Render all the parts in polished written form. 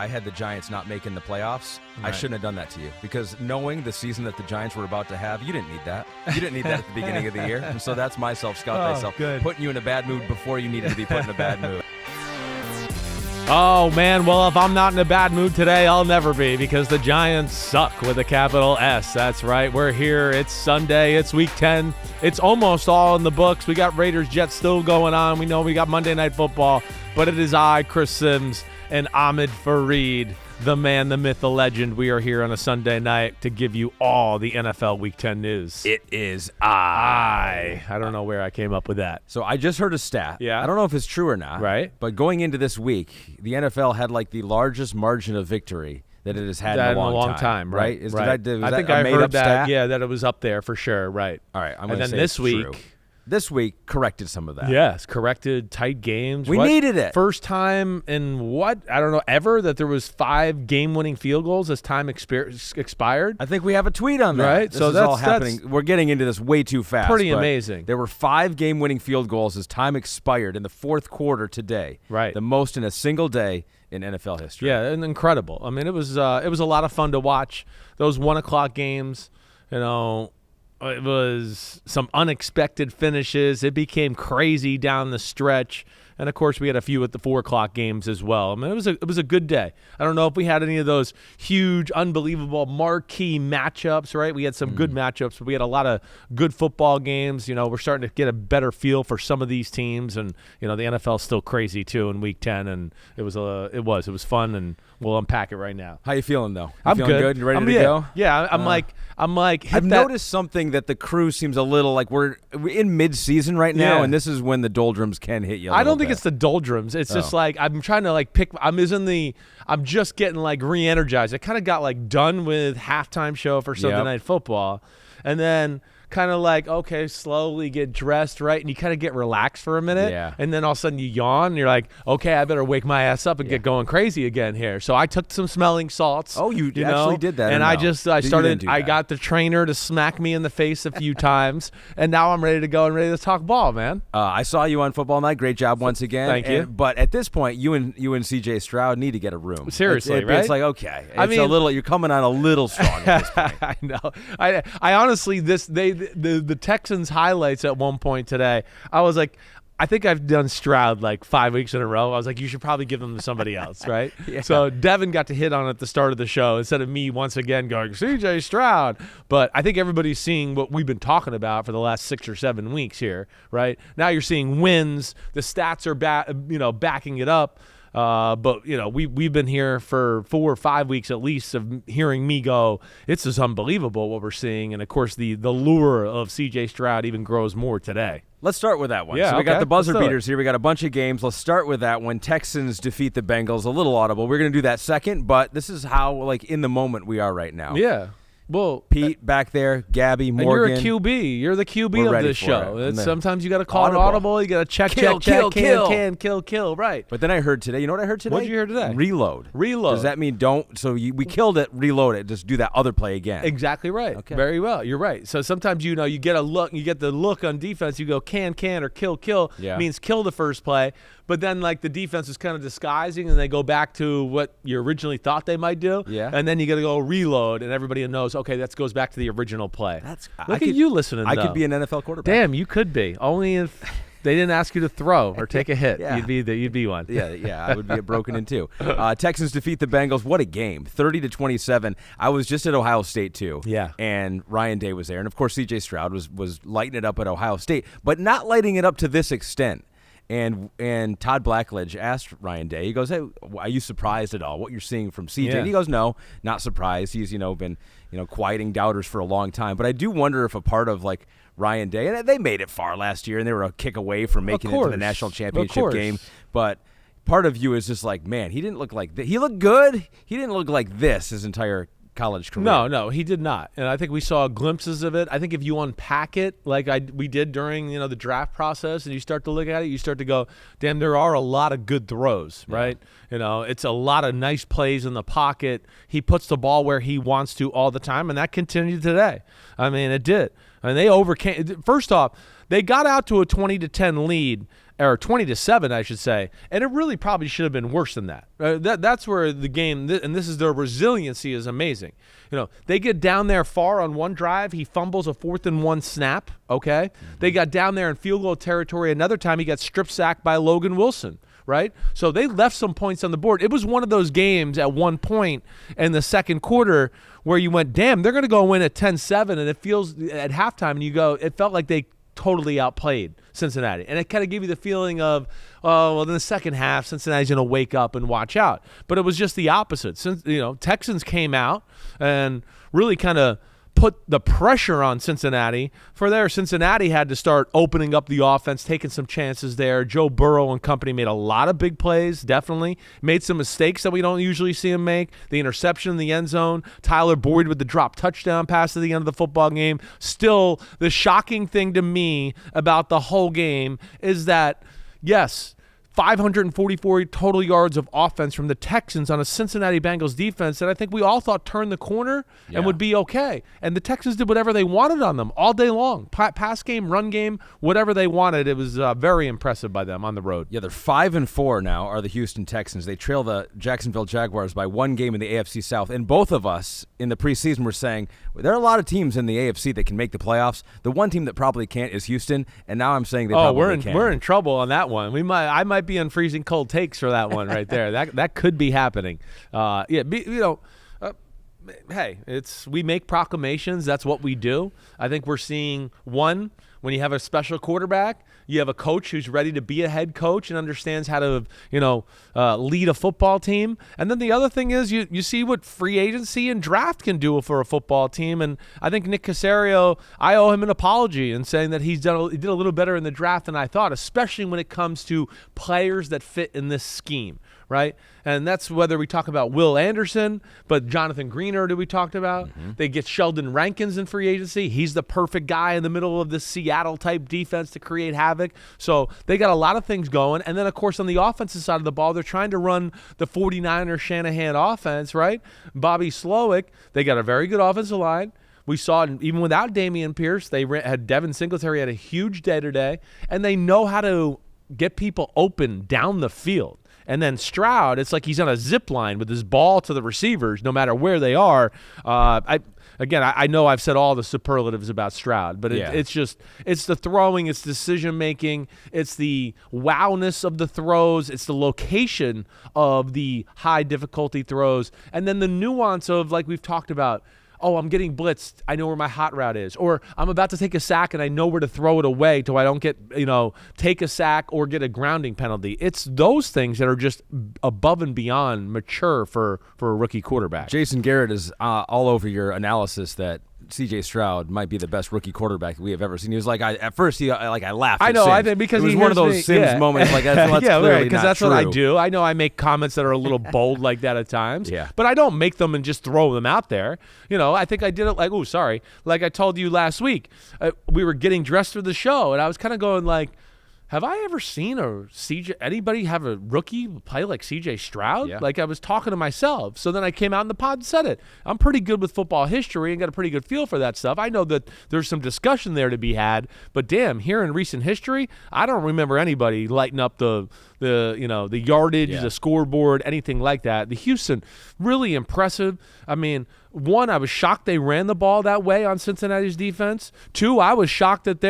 I had the Giants not making the playoffs. Right. I shouldn't have done that to you because knowing the season that the Giants were about to have, you didn't need that. You didn't need that at the beginning of the year. And so that's my self-scout thyself. Good. Putting you in a bad mood before you needed to be put in a bad mood. Oh, man. Well, if I'm not in a bad mood today, I'll never be because the Giants suck with a capital S. That's right. We're here. It's Sunday. It's Week 10. It's almost all in the books. We got Raiders-Jets still going on. We know we got Monday Night Football. But it is I, Chris Simms, and Ahmed Fareed, the man, the myth, the legend. We are here on a Sunday night to give you all the NFL Week 10 news. It is I. I don't know where I came up with that. So I just heard a stat. Yeah. I don't know if it's true or not. Right. But going into this week, the NFL had like the largest margin of victory that it has had in a long time. Right? I think I heard that. Stat? Yeah, that it was up there for sure. Right. All right. I'm going to say this week. True. This week corrected some of that. Yes, corrected tight games. We needed it. First time in I don't know, ever that there was 5 game-winning field goals as time expired. I think we have a tweet on that. Right? This so is that's all happening. We're getting into this way too fast. Pretty amazing. There were 5 game-winning field goals as time expired in the fourth quarter today. Right. The most in a single day in NFL history. Yeah, and incredible. I mean, it was a lot of fun to watch. Those 1 o'clock games, it was some unexpected finishes. It became crazy down the stretch. And, of course, we had a few at the 4 o'clock games as well. I mean, it was a good day. I don't know if we had any of those huge, unbelievable marquee matchups, right? We had some good matchups, but we had a lot of good football games. We're starting to get a better feel for some of these teams. And, the NFL's still crazy, too, in Week 10. And it was fun, and we'll unpack it right now. How you feeling, though? I'm feeling good. You ready to go? Yeah, I'm like, I've noticed something that the crew seems a little like we're in mid-season right now, and this is when the doldrums can hit you. I don't think it's the doldrums. It's just like I'm trying to pick. I'm just getting re-energized. I kind of got done with halftime show for Sunday Night Football, and then kind of okay, slowly get dressed, right? And you kind of get relaxed for a minute, and then all of a sudden you yawn, and you're like, okay, I better wake my ass up and get going crazy again here. So I took some smelling salts. Oh, you actually did that. And I got the trainer to smack me in the face a few times, and now I'm ready to go and ready to talk ball, man. I saw you on Football Night. Great job once again. Thank you. But at this point, you and CJ Stroud need to get a room. Seriously, right? It's like, okay. You're coming on a little strong at this point. I know. I honestly, the Texans highlights at one point today, I was like, I think I've done Stroud 5 weeks in a row. I was like, you should probably give them to somebody else, right? So Devin got to hit on it at the start of the show instead of me once again going, CJ Stroud. But I think everybody's seeing what we've been talking about for the last 6 or 7 weeks here, right? Now you're seeing wins. The stats are backing it up. But we've been here for 4 or 5 weeks at least of hearing me go, it's just unbelievable what we're seeing. And of course the lure of CJ Stroud even grows more today. Let's start with that one. Yeah, so we got the buzzer beaters here. We got a bunch of games. Let's start with that one. Texans defeat the Bengals. A little audible. We're going to do that second, but this is how in the moment we are right now. Yeah. Well, Pete back there, Gabby, Morgan. And you're a QB. You're the QB of this show. Sometimes you got to call audible. An audible. You got to check, kill. Right. But then I heard today. You know what I heard today? What did you hear today? Reload. Reload. Does that mean don't? So we killed it. Reload it. Just do that other play again. Exactly right. Okay. Very well. You're right. So sometimes you get a look. You get the look on defense. You go can or kill. Yeah. Means kill the first play. But then the defense is kind of disguising, and they go back to what you originally thought they might do. Yeah. And then you got to go reload, and everybody knows, okay, that goes back to the original play. Look at you listening. I could be an NFL quarterback. Damn, you could be. Only if they didn't ask you to throw or take a hit. Yeah. You'd be one. Yeah, I would be broken in two. Texans defeat the Bengals. What a game. 30-27. I was just at Ohio State too. Yeah. And Ryan Day was there. And of course CJ Stroud was lighting it up at Ohio State, but not lighting it up to this extent. And Todd Blackledge asked Ryan Day, he goes, hey, are you surprised at all what you're seeing from CJ? Yeah. And he goes, no, not surprised. He's, been, quieting doubters for a long time. But I do wonder if a part of Ryan Day, and they made it far last year and they were a kick away from making it to the national championship game. But part of you is just man, he didn't look like this. He looked good. He didn't look like this his entire college career. No, he did not. And I think we saw glimpses of it. I think if you unpack it we did during, the draft process, and you start to look at it, you start to go, damn, there are a lot of good throws, right? It's a lot of nice plays in the pocket. He puts the ball where he wants to all the time, and that continued today. I mean, it did. And they overcame. First off, they got out to a 20-10 lead, or 20-7, I should say, and it really probably should have been worse than that. That's where the game, and this is their resiliency, is amazing. They get down there far on one drive. He fumbles a 4th-and-1 snap. Okay, they got down there in field goal territory. Another time, he got strip sacked by Logan Wilson. Right? So they left some points on the board. It was one of those games at one point in the second quarter where you went, damn, they're going to go win at 10-7, and it feels at halftime, and you go, it felt like they totally outplayed Cincinnati. And it kind of gave you the feeling of, oh, well, in the second half, Cincinnati's going to wake up and watch out. But it was just the opposite. Since Texans came out and really kind of put the pressure on Cincinnati. Cincinnati had to start opening up the offense, taking some chances there. Joe Burrow and company made a lot of big plays, definitely. Made some mistakes that we don't usually see him make. The interception in the end zone. Tyler Boyd with the drop touchdown pass at the end of the football game. Still, the shocking thing to me about the whole game is that, yes, 544 total yards of offense from the Texans on a Cincinnati Bengals defense that I think we all thought turned the corner and would be okay. And the Texans did whatever they wanted on them all day long. Pass game, run game, whatever they wanted. It was very impressive by them on the road. Yeah, they're 5-4 now, are the Houston Texans. They trail the Jacksonville Jaguars by 1 game in the AFC South. And both of us in the preseason were saying there are a lot of teams in the AFC that can make the playoffs. The one team that probably can't is Houston. And now I'm saying they probably can. We're in trouble on that one. I might be on freezing cold takes for that one right there. That could be happening. Hey, we make proclamations. That's what we do. I think we're seeing one. When you have a special quarterback, you have a coach who's ready to be a head coach and understands how to, lead a football team. And then the other thing is you see what free agency and draft can do for a football team. And I think Nick Caserio, I owe him an apology in saying that he did a little better in the draft than I thought, especially when it comes to players that fit in this scheme. Right? And that's whether we talk about Will Anderson, but Jonathan Greener, we talked about. Mm-hmm. They get Sheldon Rankins in free agency. He's the perfect guy in the middle of this Seattle-type defense to create havoc. So they got a lot of things going. And then, of course, on the offensive side of the ball, they're trying to run the 49ers Shanahan offense, right? Bobby Slowick, they got a very good offensive line. We saw it even without Dameon Pierce. They had Devin Singletary had a huge day today. And they know how to get people open down the field. And then Stroud, it's like he's on a zip line with his ball to the receivers, no matter where they are. I know I've said all the superlatives about Stroud, but it's the throwing, it's decision-making, it's the wowness of the throws, it's the location of the high-difficulty throws, and then the nuance of, like we've talked about, oh, I'm getting blitzed, I know where my hot route is. Or I'm about to take a sack and I know where to throw it away so I don't get, take a sack or get a grounding penalty. It's those things that are just above and beyond mature for a rookie quarterback. Jason Garrett is all over your analysis that C.J. Stroud might be the best rookie quarterback we have ever seen. He was like, at first I laughed. I know, Simms. I think because it was one of those Simms moments. Like that's clearly because that's true. What I do. I know I make comments that are a little bold like that at times. Yeah. But I don't make them and just throw them out there. I think I did it like I told you last week. We were getting dressed for the show, and I was kind of going like, have I ever seen anybody have a rookie play like C.J. Stroud? Yeah. Like I was talking to myself. So then I came out in the pod and said it. I'm pretty good with football history and got a pretty good feel for that stuff. I know that there's some discussion there to be had, but damn, here in recent history, I don't remember anybody lighting up the yardage, the scoreboard, anything like that. The Houston, really impressive. I mean, one, I was shocked they ran the ball that way on Cincinnati's defense. Two, I was shocked that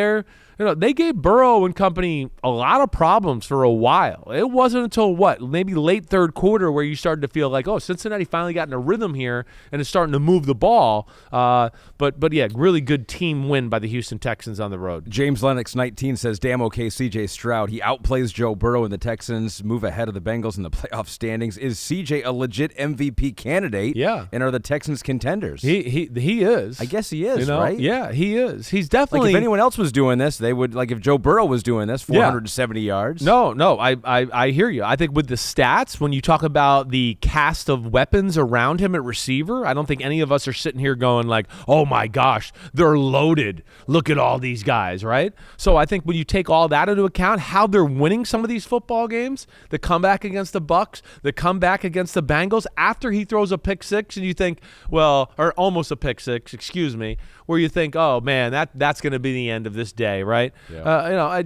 they gave Burrow and company a lot of problems for a while. It wasn't until maybe late third quarter where you started to feel like, oh, Cincinnati finally got in a rhythm here and is starting to move the ball. But yeah, really good team win by the Houston Texans on the road. James Lennox 19 says, damn okay, C.J. Stroud. He outplays Joe Burrow and the Texans, move ahead of the Bengals in the playoff standings. Is C.J. a legit MVP candidate? Yeah. And are the Texans contenders? He is. I guess he is, right? Yeah, he is. He's definitely. Like if anyone else was doing this, they would, like if Joe Burrow was doing this, 470 yards. No, I hear you. I think with the stats, when you talk about the cast of weapons around him at receiver, I don't think any of us are sitting here going like, oh my gosh, they're loaded. Look at all these guys, right? So I think when you take all that into account, how they're winning some of these football games, the comeback against the Bucs, the comeback against the Bengals, after he throws a pick six, and you think, well, well, or almost a pick six, excuse me, where you think, oh, man, that's going to be the end of this day, right? Yeah.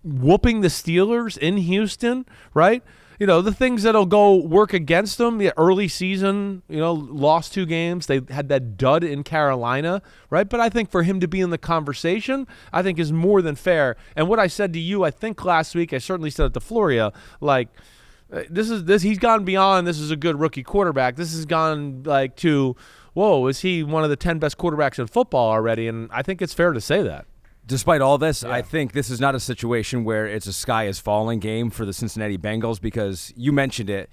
Whooping the Steelers in Houston, right? The things that'll go work against them, the early season, lost 2 games. They had that dud in Carolina, right? But I think for him to be in the conversation, I think is more than fair. And what I said to you, I think last week, I certainly said it to Floria, like, he's gone beyond this is a good rookie quarterback. This has gone like to, whoa, is he one of the 10 best quarterbacks in football already? And I think it's fair to say that. Despite all this, I think this is not a situation where it's a sky is falling game for the Cincinnati Bengals because you mentioned it.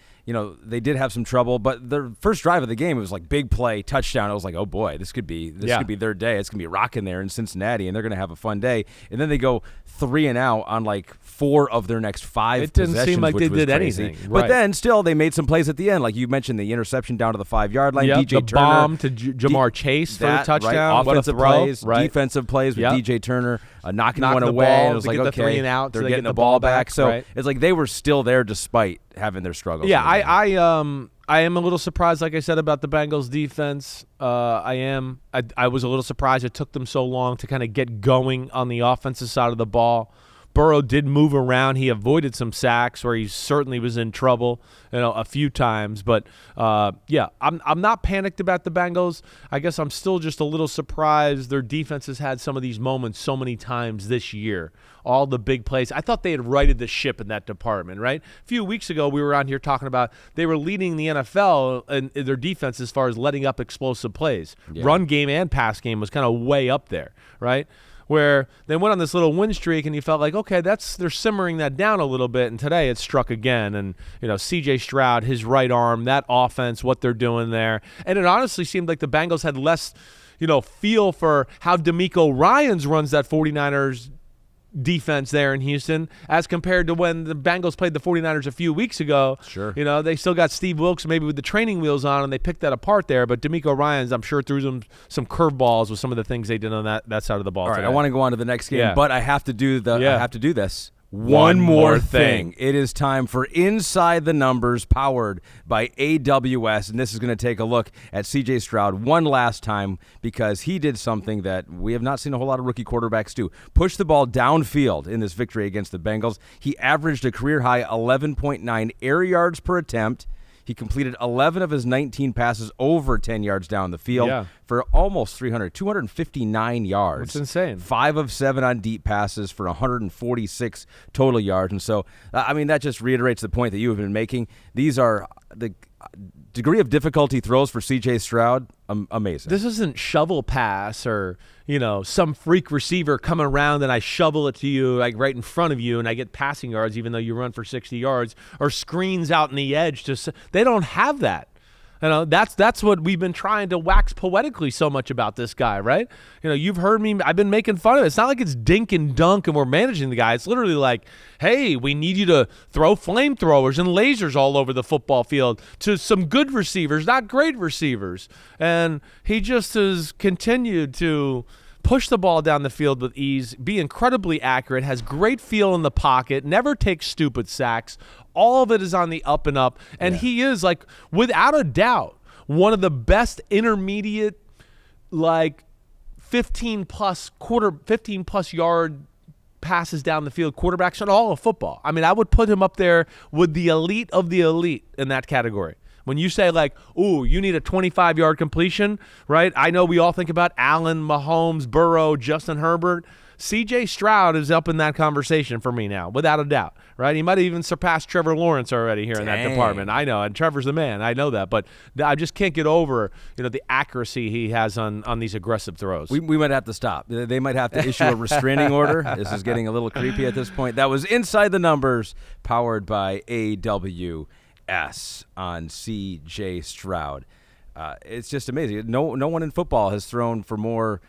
They did have some trouble, but the first drive of the game, it was like big play, touchdown. I was like, oh boy, this could be their day. It's going to be rocking there in Cincinnati, and they're going to have a fun day. And then they go 3 and out on like 4 of their next 5 possessions. It didn't seem like they did crazy. Anything. But then still, they made some plays at the end. Like you mentioned, the interception down to the 5-yard line. DJ the Turner. Bomb to Jamar Chase for the touchdown. Right? Offensive what a throw, plays, right? defensive plays with DJ Turner knocking one the away. Ball and it was like, okay, 3 and out, they're so getting the ball back. So right? it's like they were still there despite having their struggles. Yeah, I am a little surprised, like I said, about the Bengals defense. I am. I was a little surprised it took them so long to kind of get going on the offensive side of the ball. Burrow did move around. He avoided some sacks where he certainly was in trouble, a few times. But, I'm not panicked about the Bengals. I guess I'm still just a little surprised their defense has had some of these moments so many times this year. All the big plays. I thought they had righted the ship in that department, right? A few weeks ago, we were on here talking about they were leading the NFL in their defense as far as letting up explosive plays. Yeah. Run game and pass game was kind of way up there, right? Where they went on this little win streak and you felt like, okay, they're simmering that down a little bit. And today it struck again. And, C.J. Stroud, his right arm, that offense, what they're doing there. And it honestly seemed like the Bengals had less, feel for how DeMeco Ryans runs that 49ers defense there in Houston as compared to when the Bengals played the 49ers a few weeks ago. Sure. They still got Steve Wilkes maybe with the training wheels on, and they picked that apart there. But DeMeco Ryans, I'm sure, threw them some curveballs with some of the things they did on that side of the ball. All right, today. I want to go on to the next game, but I have to do this. One more thing. It is time for Inside the Numbers, powered by AWS, and this is going to take a look at C.J. Stroud one last time because he did something that we have not seen a whole lot of rookie quarterbacks do. Push the ball downfield in this victory against the Bengals. He averaged a career-high 11.9 air yards per attempt. He completed 11 of his 19 passes over 10 yards down the field for almost 259 yards. That's insane. 5 of 7 on deep passes for 146 total yards. And so, that just reiterates the point that you have been making. These are the degree of difficulty throws for C.J. Stroud, amazing. This isn't shovel pass or, some freak receiver coming around and I shovel it to you like right in front of you and I get passing yards even though you run for 60 yards or screens out in the edge. They don't have that. That's what we've been trying to wax poetically so much about this guy, right? You've heard me. I've been making fun of it. It's not like it's dink and dunk and we're managing the guy. It's literally like, hey, we need you to throw flamethrowers and lasers all over the football field to some good receivers, not great receivers. And he just has continued to push the ball down the field with ease, be incredibly accurate, has great feel in the pocket, never takes stupid sacks. All of it is on the up and up. And he is, like, without a doubt, one of the best intermediate, like, 15-plus yard passes down the field quarterbacks in all of football. I would put him up there with the elite of the elite in that category. When you say, like, ooh, you need a 25-yard completion, right? I know we all think about Allen, Mahomes, Burrow, Justin Herbert. C.J. Stroud is up in that conversation for me now, without a doubt, right? He might have even surpassed Trevor Lawrence already here in that department. I know, and Trevor's the man. I know that. But I just can't get over, the accuracy he has on these aggressive throws. We might have to stop. They might have to issue a restraining order. This is getting a little creepy at this point. That was Inside the Numbers, powered by AWS on C.J. Stroud. It's just amazing. No one in football has thrown for more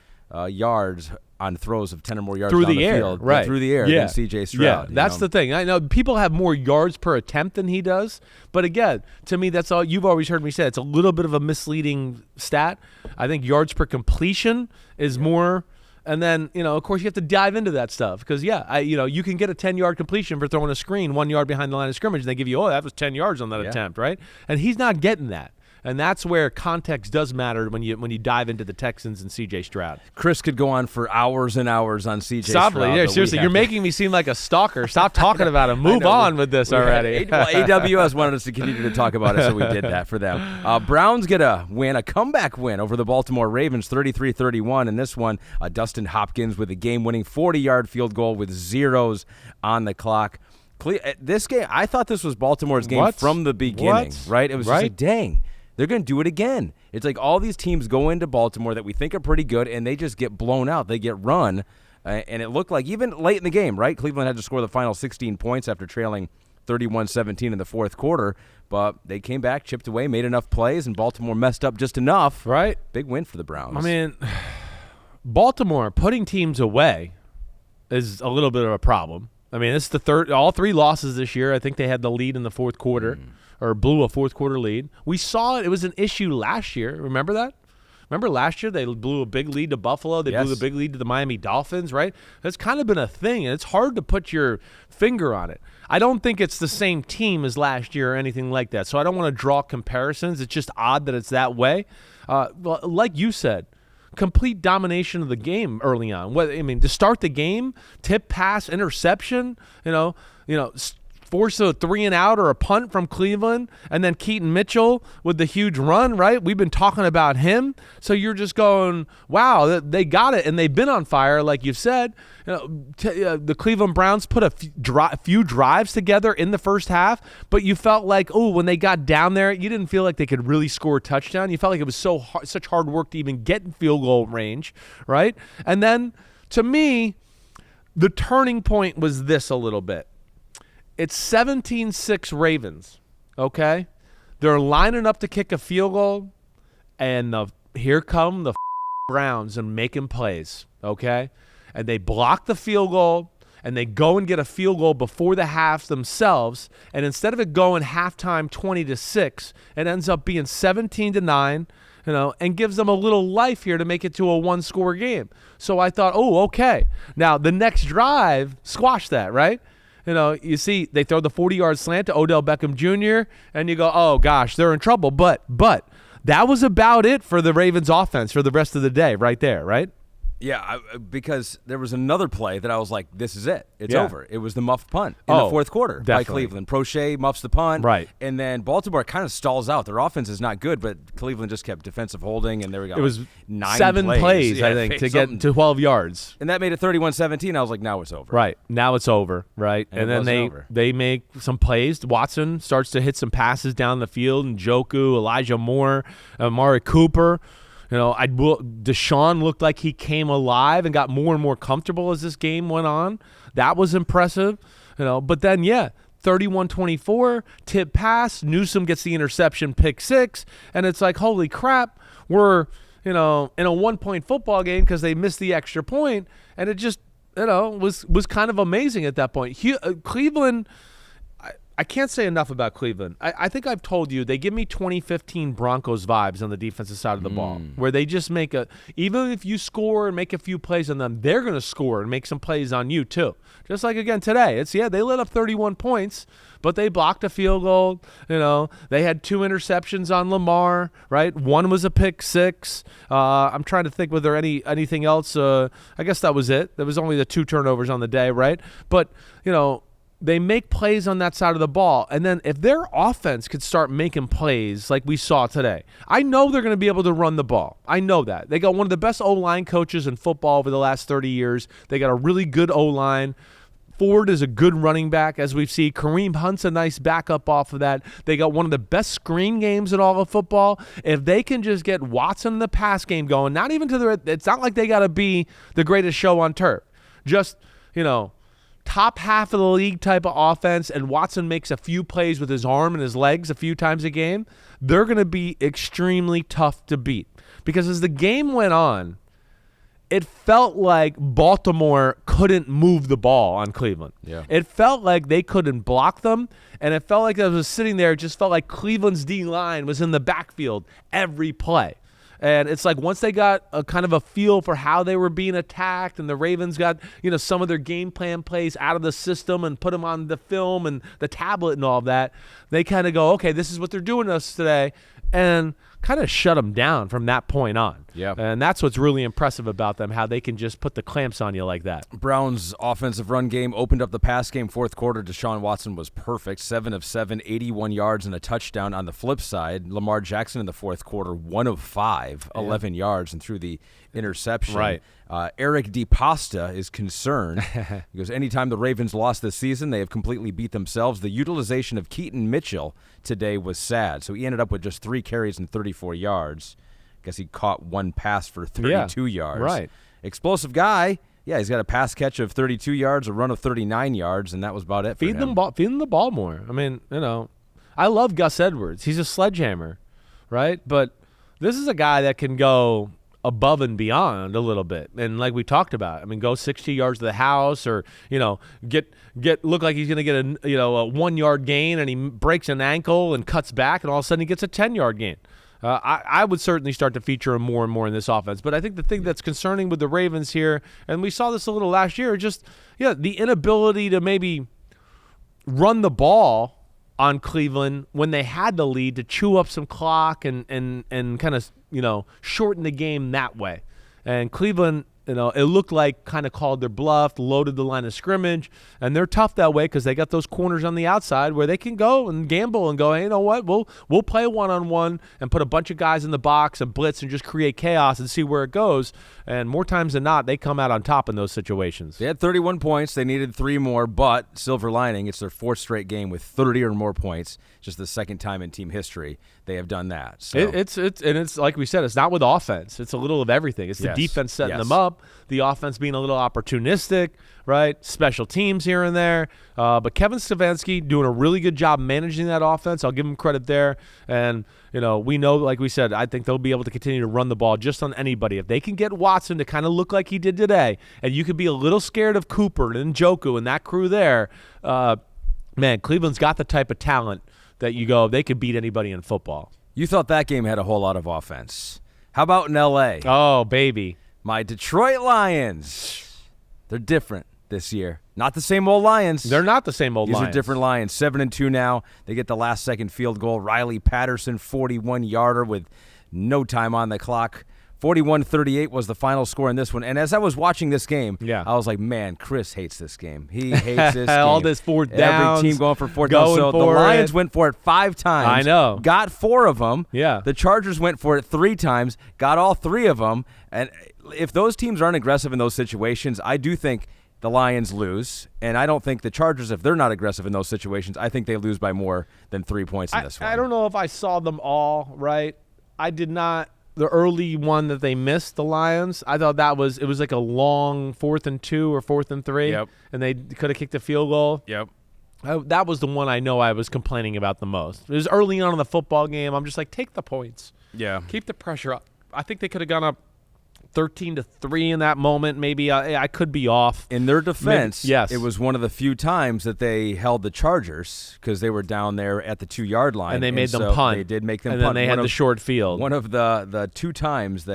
yards on throws of 10 or more yards through down the air, field, right? Through the air than C.J. Stroud. Yeah, that's the thing. I know people have more yards per attempt than he does, but again, to me, that's all you've always heard me say. It's a little bit of a misleading stat. I think yards per completion is more. And then, of course, you have to dive into that stuff because, you can get a 10-yard completion for throwing a screen 1 yard behind the line of scrimmage, and they give you, that was 10 yards on that attempt, right? And he's not getting that. And that's where context does matter when you dive into the Texans and C.J. Stroud. Chris could go on for hours and hours on C.J. Stop Stroud. Yeah, seriously, you're making me seem like a stalker. Stop talking about him. Move on with this already. AWS wanted us to continue to talk about it, so we did that for them. Browns get a comeback win over the Baltimore Ravens, 33-31. In this one, Dustin Hopkins with a game-winning 40-yard field goal with zeros on the clock. This game, I thought this was Baltimore's game from the beginning, right? It was just like, dang. They're going to do it again. It's like all these teams go into Baltimore that we think are pretty good, and they just get blown out. They get run, and it looked like even late in the game, right? Cleveland had to score the final 16 points after trailing 31-17 in the fourth quarter, but they came back, chipped away, made enough plays, and Baltimore messed up just enough. Right. Big win for the Browns. I mean, Baltimore putting teams away is a little bit of a problem. I mean, it's all three losses this year. I think they had the lead in the fourth quarter. Or blew a fourth-quarter lead. We saw it. It was an issue last year. Remember that? Remember last year they blew a big lead to Buffalo? They blew the big lead to the Miami Dolphins, right? That's kind of been a thing, and it's hard to put your finger on it. I don't think it's the same team as last year or anything like that, so I don't want to draw comparisons. It's just odd that it's that way. Like you said, complete domination of the game early on. To start the game, tip, pass, interception, force a 3-and-out or a punt from Cleveland, and then Keaton Mitchell with the huge run, right? We've been talking about him. So you're just going, wow, they got it, and they've been on fire, like you've said. The Cleveland Browns put a few drives together in the first half, but you felt like, when they got down there, you didn't feel like they could really score a touchdown. You felt like it was such hard work to even get in field goal range, right? And then, to me, the turning point was this a little bit. It's 17-6 Ravens, okay? They're lining up to kick a field goal, and here come the Browns and making plays, okay? And they block the field goal, and they go and get a field goal before the half themselves, and instead of it going halftime 20-6, it ends up being 17-9, and gives them a little life here to make it to a one-score game. So I thought, okay. Now, the next drive, squash that, right? You see, they throw the 40-yard slant to Odell Beckham Jr., and you go, oh, gosh, they're in trouble. But that was about it for the Ravens offense for the rest of the day right there, right? Yeah, because there was another play that I was like, this is it. It's over. It was the muffed punt in the fourth quarter by Cleveland. Prochet muffs the punt. Right. And then Baltimore kind of stalls out. Their offense is not good, but Cleveland just kept defensive holding, and there we go. It was 7 plays, I think, to get to 12 yards. And that made it 31-17. I was like, now it's over. Right. Now it's over, right? And then they make some plays. Watson starts to hit some passes down the field, and Njoku, Elijah Moore, Amari Cooper. Deshaun looked like he came alive and got more and more comfortable as this game went on. That was impressive. But then, 31-24, tip pass. Newsome gets the interception, pick six. And it's like, holy crap, we're, in a 1-point football game because they missed the extra point. And it just, was kind of amazing at that point. Cleveland, I can't say enough about Cleveland. I think I've told you they give me 2015 Broncos vibes on the defensive side of the ball, where they just even if you score and make a few plays on them, they're going to score and make some plays on you too. Just like again today, they lit up 31 points, but they blocked a field goal. They had 2 interceptions on Lamar, right? One was a pick six. I'm trying to think, was there anything else? I guess that was it. There was only the 2 turnovers on the day, right? But they make plays on that side of the ball, and then if their offense could start making plays like we saw today, I know they're going to be able to run the ball. I know that. They got one of the best O-line coaches in football over the last 30 years. They got a really good O-line. Ford is a good running back, as we've seen. Kareem Hunt's a nice backup off of that. They got one of the best screen games in all of football. If they can just get Watson in the pass game going, not even it's not like they got to be the greatest show on turf. Just, top half of the league type of offense, and Watson makes a few plays with his arm and his legs a few times a game, they're going to be extremely tough to beat. Because as the game went on, it felt like Baltimore couldn't move the ball on Cleveland. Yeah. It felt like they couldn't block them, and it felt like I was sitting there, it just felt like Cleveland's D-line was in the backfield every play. And it's like once they got a kind of a feel for how they were being attacked, and the Ravens got, some of their game plan plays out of the system and put them on the film and the tablet and all of that, they kind of go, okay, this is what they're doing to us today, and kind of shut them down from that point on. Yeah. And that's what's really impressive about them, how they can just put the clamps on you like that. Browns' offensive run game opened up the pass game. Fourth quarter, Deshaun Watson was perfect. 7 of 7, 81 yards and a touchdown. On the flip side, Lamar Jackson in the fourth quarter, 1 of 5, 11 yards, and threw the interception. Right. Eric DePasta is concerned because anytime the Ravens lost this season, they have completely beat themselves. The utilization of Keaton Mitchell today was sad. So he ended up with just 3 carries and 34 yards. I guess he caught 1 pass for 32 yards. Right. Explosive guy. Yeah, he's got a pass catch of 32 yards, a run of 39 yards, and that was about it for him. Feed them the ball more. I mean, I love Gus Edwards. He's a sledgehammer, right? But this is a guy that can go above and beyond a little bit, and like we talked about, I mean, go 60 yards to the house, or get look like he's going to get a 1 yard gain, and he breaks an ankle and cuts back, and all of a sudden he gets a 10-yard gain. I would certainly start to feature him more and more in this offense. But I think the thing that's concerning with the Ravens here, and we saw this a little last year, just the inability to maybe run the ball on Cleveland when they had the lead, to chew up some clock and kind of shorten the game that way. And Cleveland, it looked like kind of called their bluff, loaded the line of scrimmage, and they're tough that way because they got those corners on the outside where they can go and gamble and go, hey, you know what, we'll play one-on-one and put a bunch of guys in the box and blitz and just create chaos and see where it goes. And more times than not, they come out on top in those situations. They had 31 points. They needed 3 more, but silver lining, it's their 4th straight game with 30 or more points. Just the 2nd time in team history they have done that. So It's like we said, it's not with offense. It's a little of everything. It's the defense setting them up, the offense being a little opportunistic, right? Special teams here and there. But Kevin Stefanski doing a really good job managing that offense. I'll give him credit there. And, we know, like we said, I think they'll be able to continue to run the ball just on anybody. If they can get Watson to kind of look like he did today, and you could be a little scared of Cooper and Njoku and that crew there, man, Cleveland's got the type of talent that you go, they could beat anybody in football. You thought that game had a whole lot of offense. How about in L.A.? Oh, baby. My Detroit Lions. They're different this year. Not the same old Lions. They're not the same old Lions. Lions. These are different Lions. 7-2 now. They get the last-second field goal. Riley Patterson, 41-yarder with no time on the clock. 41-38 was the final score in this one. And as I was watching this game, I was like, man, Chris hates this game. He hates this game. All this 4th downs. Every team going for 4th downs. So the Lions went for it 5 times. I know. Got 4 of them. Yeah. The Chargers went for it 3 times. Got all 3 of them. And if those teams aren't aggressive in those situations, I do think the Lions lose. And I don't think the Chargers, if they're not aggressive in those situations, I think they lose by more than 3 points in this one. I don't know if I saw them all right. I did not. The early one that they missed, the Lions, I thought it was like a long 4th and 2 or 4th and 3. Yep. And they could have kicked a field goal. Yep. That was the one I know I was complaining about the most. It was early on in the football game. I'm just like, take the points. Yeah. Keep the pressure up. I think they could have gone up 13-3 in that moment. Maybe I could be off. In their defense, yes, it was one of the few times that they held the Chargers because they were down there at the 2-yard line. And they made them punt. They did make them punt. And then they had the short field. One of the 2 times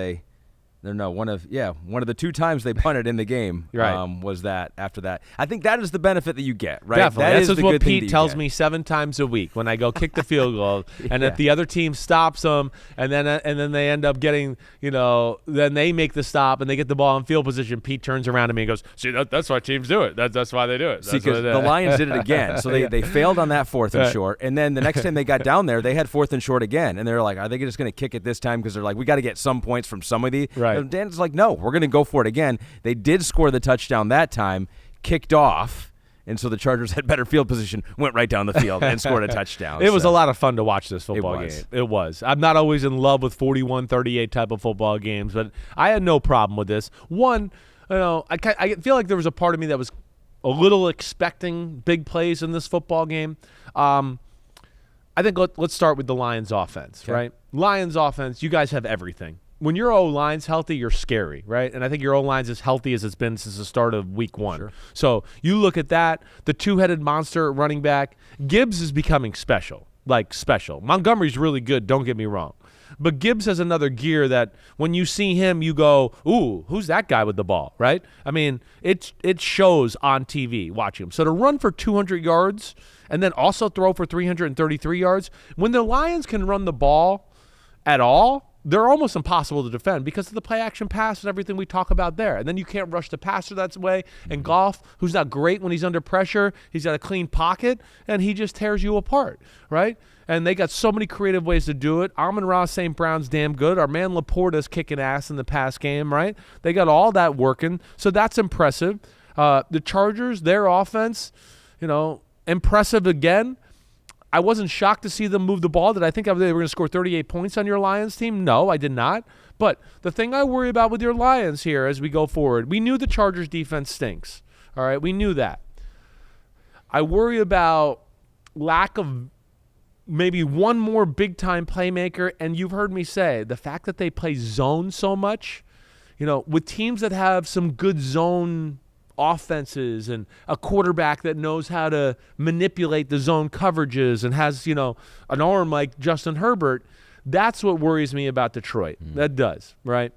one of the 2 times they punted in the game was that after that. I think that is the benefit that you get, right? Definitely. That's what Pete tells me 7 times a week when I go kick the field goal, and if the other team stops them, and then they end up getting, then they make the stop and they get the ball in field position. Pete turns around to me and goes, "See, that's why teams do it. That's why they do it." See, because the Lions did it again, so they failed on that 4th and short, and then the next time they got down there, they had 4th and short again, and they're like, "Are they just going to kick it this time?" Because they're like, "We got to get some points from some of these." Right. And Dan's like, no, we're going to go for it again. They did score the touchdown that time, kicked off, and so the Chargers had better field position, went right down the field and scored a touchdown. It was a lot of fun to watch this football game. It was. I'm not always in love with 41-38 type of football games, but I had no problem with this. One, I feel like there was a part of me that was a little expecting big plays in this football game. I think let's start with the Lions offense, right? Lions offense, you guys have everything. When your O-line's healthy, you're scary, right? And I think your O-line's as healthy as it's been since the start of week 1. Sure. So you look at that, the 2-headed monster running back. Gibbs is becoming special. Montgomery's really good, don't get me wrong. But Gibbs has another gear that when you see him, you go, ooh, who's that guy with the ball, right? I mean, it shows on TV watching him. So to run for 200 yards and then also throw for 333 yards, when the Lions can run the ball at all, they're almost impossible to defend because of the play-action pass and everything we talk about there. And then you can't rush the passer that way. And Goff, who's not great when he's under pressure, he's got a clean pocket, and he just tears you apart, right? And they got so many creative ways to do it. Amon-Ra St. Brown's damn good. Our man Laporta's kicking ass in the pass game, right? They got all that working, so that's impressive. The Chargers, their offense, impressive again. I wasn't shocked to see them move the ball. Did I think they were going to score 38 points on your Lions team? No, I did not. But the thing I worry about with your Lions here as we go forward, we knew the Chargers defense stinks. All right, we knew that. I worry about lack of maybe one more big-time playmaker, and you've heard me say the fact that they play zone so much, with teams that have some good zone offenses and a quarterback that knows how to manipulate the zone coverages and has, an arm like Justin Herbert, that's what worries me about Detroit. That does, right?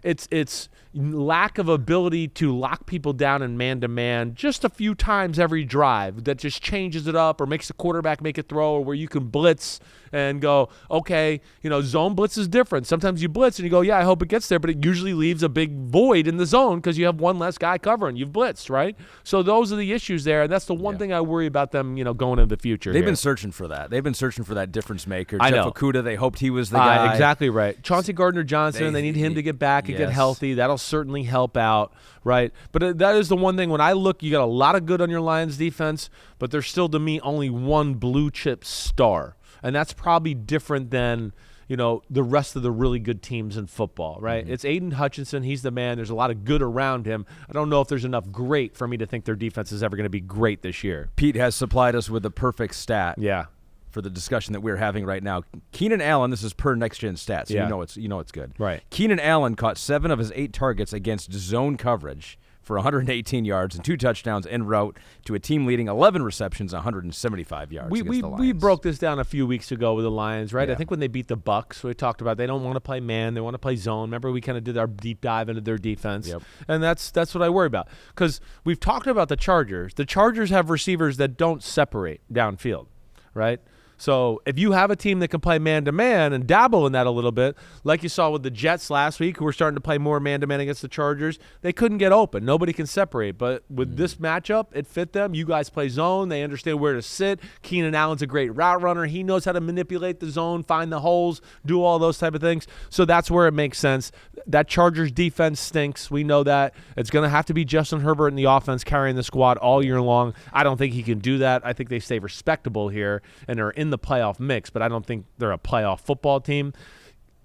It's lack of ability to lock people down in man-to-man just a few times every drive that just changes it up or makes the quarterback make a throw, or where you can blitz and go, okay, zone blitz is different. Sometimes you blitz and you go, yeah, I hope it gets there, but it usually leaves a big void in the zone because you have one less guy covering. You've blitzed, right? So those are the issues there, and that's the one thing I worry about them, going into the future. They've been searching for that. They've been searching for that difference maker. Jeff Okudah, they hoped he was the guy. Exactly right. Chauncey Gardner-Johnson, they need him to get back and get healthy. That'll certainly help out, right? But that is the one thing when I look, you got a lot of good on your Lions defense, but there's still, to me, only one blue chip star. And that's probably different than, the rest of the really good teams in football, right? It's Aiden Hutchinson. He's the man. There's a lot of good around him. I don't know if there's enough great for me to think their defense is ever going to be great this year. Pete has supplied us with the perfect stat. Yeah. For the discussion that we're having right now. Keenan Allen, this is per Next Gen Stats, so you know it's good. Right. Keenan Allen caught 7 of his 8 targets against zone coverage for 118 yards and 2 touchdowns en route to a team-leading 11 receptions, 175 yards against the Lions. We broke this down a few weeks ago with the Lions, right? Yeah. I think when they beat the Bucs, we talked about they don't want to play man, they want to play zone. Remember, we kind of did our deep dive into their defense, and that's what I worry about. Because we've talked about the Chargers. The Chargers have receivers that don't separate downfield, right? So if you have a team that can play man-to-man and dabble in that a little bit, like you saw with the Jets last week, who were starting to play more man-to-man against the Chargers, they couldn't get open. Nobody can separate. But with this matchup, it fit them. You guys play zone. They understand where to sit. Keenan Allen's a great route runner. He knows how to manipulate the zone, find the holes, do all those type of things. So that's where it makes sense. That Chargers defense stinks. We know that. It's going to have to be Justin Herbert in the offense carrying the squad all year long. I don't think he can do that. I think they stay respectable here and are in the playoff mix, but I don't think they're a playoff football team.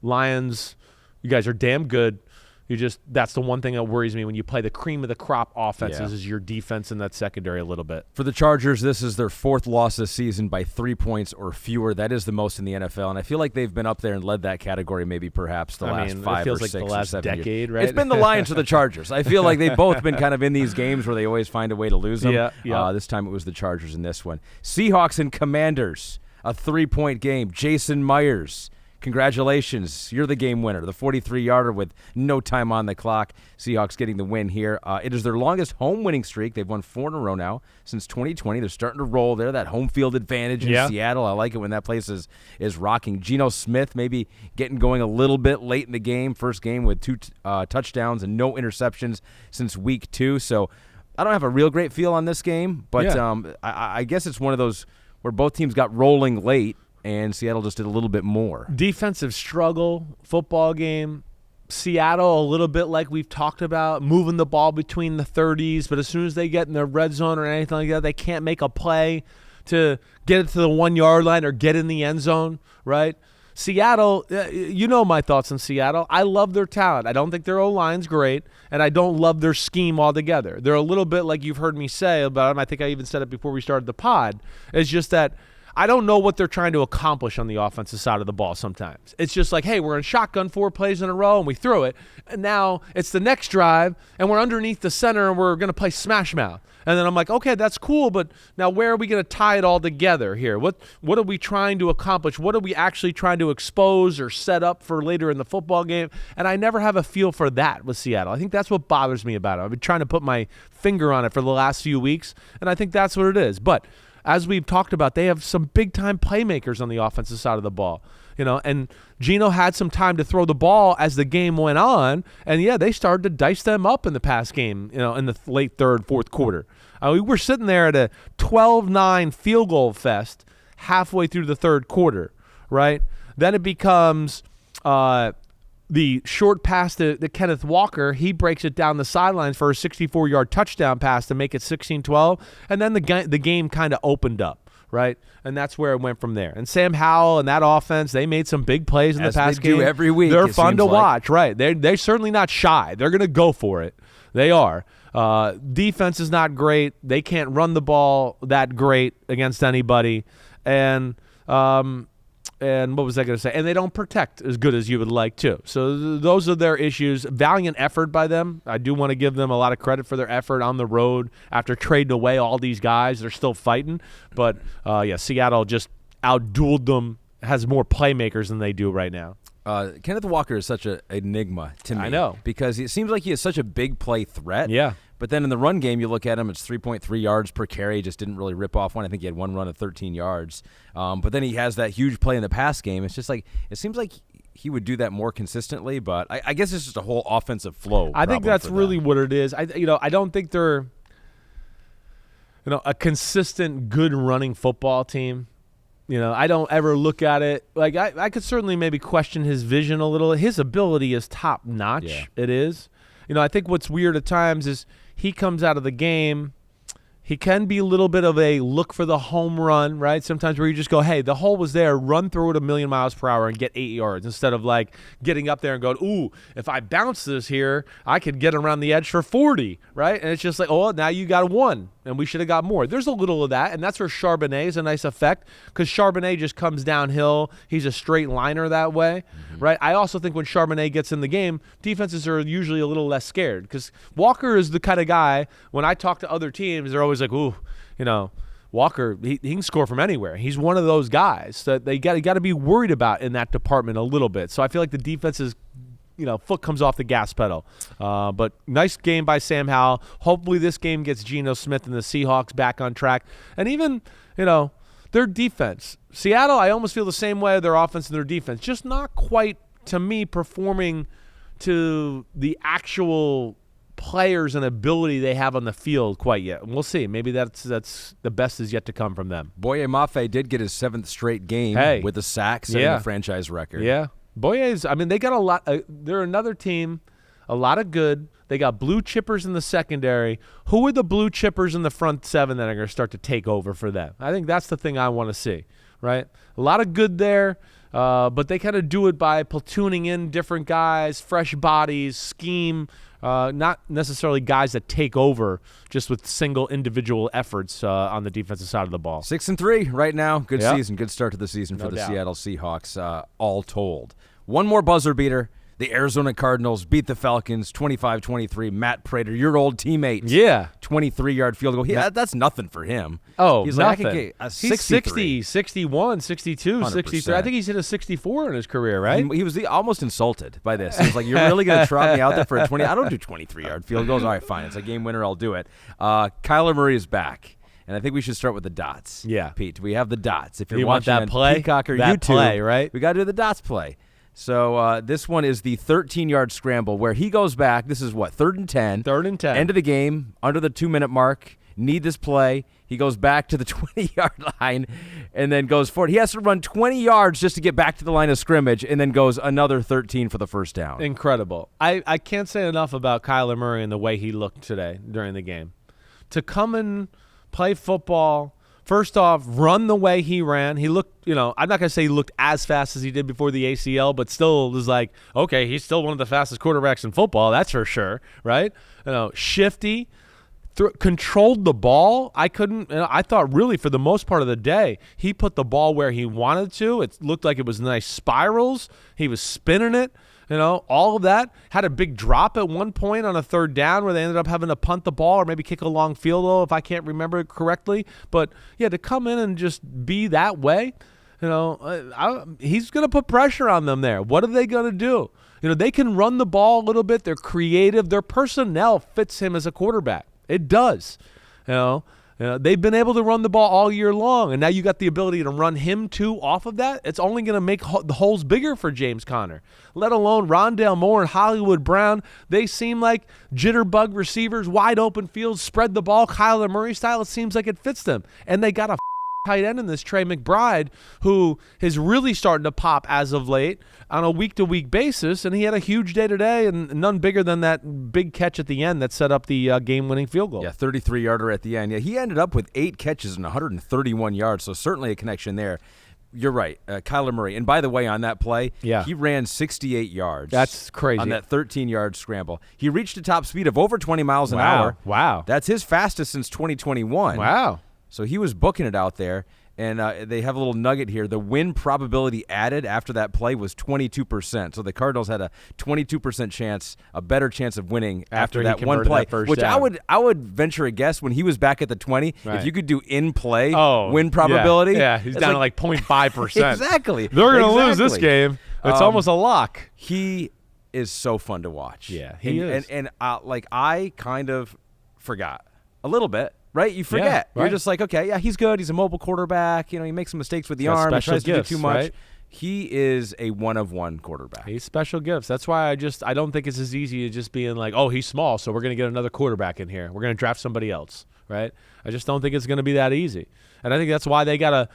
Lions, you guys are damn good. That's the one thing that worries me when you play the cream of the crop offenses is your defense in that secondary a little bit. For the Chargers, this is their 4th loss this season by 3 points or fewer. That is the most in the NFL, and I feel like they've been up there and led that category maybe perhaps the last 5 or 6 or 7 years. It feels like the last decade, right? It's been the Lions or the Chargers. I feel like they've both been kind of in these games where they always find a way to lose them. This time it was the Chargers in this one. Seahawks and Commanders, a 3-point game. Jason Myers, congratulations. You're the game winner. The 43-yarder with no time on the clock. Seahawks getting the win here. It is their longest home winning streak. They've won 4 in a row now since 2020. They're starting to roll there. That home field advantage in Seattle. I like it when that place is rocking. Geno Smith maybe getting going a little bit late in the game. First game with 2 touchdowns and no interceptions since week 2. So I don't have a real great feel on this game, but I guess it's one of those where both teams got rolling late, and Seattle just did a little bit more. Defensive struggle, football game. Seattle, a little bit like we've talked about, moving the ball between the 30s, but as soon as they get in the red zone or anything like that, they can't make a play to get it to the 1-yard line or get in the end zone, right? Seattle, you know my thoughts on Seattle. I love their talent. I don't think their O-line's great, and I don't love their scheme altogether. They're a little bit like you've heard me say about them. I think I even said it before we started the pod. It's just that I don't know what they're trying to accomplish on the offensive side of the ball sometimes. It's just like, hey, we're in shotgun 4 plays in a row, and we threw it. And now it's the next drive, and we're underneath the center, and we're going to play smash mouth. And then I'm like, okay, that's cool, but now where are we going to tie it all together here? What are we trying to accomplish? What are we actually trying to expose or set up for later in the football game? And I never have a feel for that with Seattle. I think that's what bothers me about it. I've been trying to put my finger on it for the last few weeks, and I think that's what it is. But as we've talked about, they have some big-time playmakers on the offensive side of the ball. And Geno had some time to throw the ball as the game went on, and yeah, they started to dice them up in the past game, in the late third, fourth quarter. We were sitting there at a 12-9 field goal fest halfway through the third quarter, right? Then it becomes the short pass to Kenneth Walker. He breaks it down the sidelines for a 64-yard touchdown pass to make it 16-12, and then the game kind of opened up. Right, and that's where it went from there. And Sam Howell and that offense, they made some big plays in the past game. As they do every week. They're fun to watch, right? They're certainly not shy. They're going to go for it. They are. Defense is not great. They can't run the ball that great against anybody. And what was I going to say? And they don't protect as good as you would like to. So those are their issues. Valiant effort by them. I do want to give them a lot of credit for their effort on the road after trading away all these guys. They're still fighting. But, Seattle just outdueled them, has more playmakers than they do right now. Kenneth Walker is such an enigma to me. I know. Because it seems like he is such a big play threat. Yeah. But then in the run game, you look at him, it's 3.3 yards per carry. He just didn't really rip off one. I think he had one run of 13 yards. But then he has that huge play in the pass game. It's just like it seems like he would do that more consistently. But I guess it's just a whole offensive flow. I think that's really what it is. I don't think they're a consistent, good running football team. I don't ever look at it like I could certainly maybe question his vision a little. His ability is top notch. Yeah. It is. I think what's weird at times is he comes out of the game. He can be a little bit of a look for the home run, right? Sometimes where you just go, hey, the hole was there, run through it a million miles per hour and get 8 yards instead of like getting up there and going, ooh, if I bounce this here, I could get around the edge for 40, right? And it's just like, oh, now you got 1, and we should have got more. There's a little of that, and that's where Charbonnet is a nice effect because Charbonnet just comes downhill. He's a straight liner that way, right? I also think when Charbonnet gets in the game, defenses are usually a little less scared because Walker is the kind of guy, when I talk to other teams, they're always like, ooh, Walker, he can score from anywhere. He's one of those guys that you got to be worried about in that department a little bit. So I feel like the defense's foot comes off the gas pedal. But nice game by Sam Howell. Hopefully this game gets Geno Smith and the Seahawks back on track. And even, their defense. Seattle, I almost feel the same way, their offense and their defense. Just not quite, to me, performing to the actual players and ability they have on the field quite yet. And we'll see. Maybe that's the best is yet to come from them. Boye Mafe did get his 7th straight game with a sack, setting the franchise record. Yeah. Boye's, they got a lot. They're another team, a lot of good. They got blue chippers in the secondary. Who are the blue chippers in the front 7 that are going to start to take over for them? I think that's the thing I want to see, right? A lot of good there. But they kind of do it by platooning in different guys, fresh bodies, scheme, not necessarily guys that take over just with single individual efforts on the defensive side of the ball. 6-3 right now. Good season. Good start to the season for the Seattle Seahawks, all told. One more buzzer beater. The Arizona Cardinals beat the Falcons 25-23. Matt Prater, your old teammate. Yeah. 23-yard field goal. That's nothing for him. Oh, he's nothing. Like, I can get a 60, 61, 62, 100%. 63. I think he's hit a 64 in his career, right? He was almost insulted by this. He was like, you're really going to trot me out there for a 20? I don't do 23-yard field goals. All right, fine. It's a game winner. I'll do it. Kyler Murray is back. And I think we should start with the dots. Yeah. Pete, we have the dots. If you want that play? Peacock or that YouTube, play, right? We got to do the dots play. So this one is the 13-yard scramble where he goes back. This is what, 3rd and 10? 3rd and 10. End of the game, under the 2-minute mark. Need this play. He goes back to the 20-yard line and then goes forward. He has to run 20 yards just to get back to the line of scrimmage and then goes another 13 for the first down. Incredible. I can't say enough about Kyler Murray and the way he looked today during the game. To come and play football, first off, run the way he ran. He looked, I'm not going to say he looked as fast as he did before the ACL, but still was like, okay, he's still one of the fastest quarterbacks in football, that's for sure, right? Shifty, controlled the ball. I thought really for the most part of the day, he put the ball where he wanted to. It looked like it was nice spirals. He was spinning it. all of that. Had a big drop at one point on a third down where they ended up having to punt the ball or maybe kick a long field goal if I can't remember it correctly. But, yeah, to come in and just be that way, he's going to put pressure on them there. What are they going to do? They can run the ball a little bit. They're creative. Their personnel fits him as a quarterback. It does. They've been able to run the ball all year long, and now you got the ability to run him too off of that. It's only going to make the holes bigger for James Conner, let alone Rondale Moore and Hollywood Brown. They seem like jitterbug receivers, wide open fields, spread the ball, Kyler Murray style. It seems like it fits them. And they got a tight end in this Trey McBride, who is really starting to pop as of late on a week-to-week basis, and he had a huge day today, and none bigger than that big catch at the end that set up the game-winning field goal. Yeah, 33-yarder at the end. Yeah, he ended up with 8 catches and 131 yards, so certainly a connection there. You're right, Kyler Murray. And by the way, on that play, he ran 68 yards. That's crazy. On that 13-yard scramble. He reached a top speed of over 20 miles an hour. Wow. That's his fastest since 2021. Wow. So he was booking it out there, and they have a little nugget here. The win probability added after that play was 22%. So the Cardinals had a 22% chance, a better chance of winning after that one play, which down. I would venture a guess when he was back at the 20, if you could do in-play win he's probability. down to like 0.5%. Exactly. They're going to lose this game. It's almost a lock. He is so fun to watch. Yeah, he is. And I kind of forgot a little bit. Right? You forget. Yeah, right. You're just like, okay, yeah, he's good. He's a mobile quarterback. He makes some mistakes with the arm. He tries to do too much. Right? He is a one-of-one quarterback. He's special gifts. That's why I don't think it's as easy as just being like, oh, he's small, so we're going to get another quarterback in here. We're going to draft somebody else, right? I just don't think it's going to be that easy. And I think that's why they gotta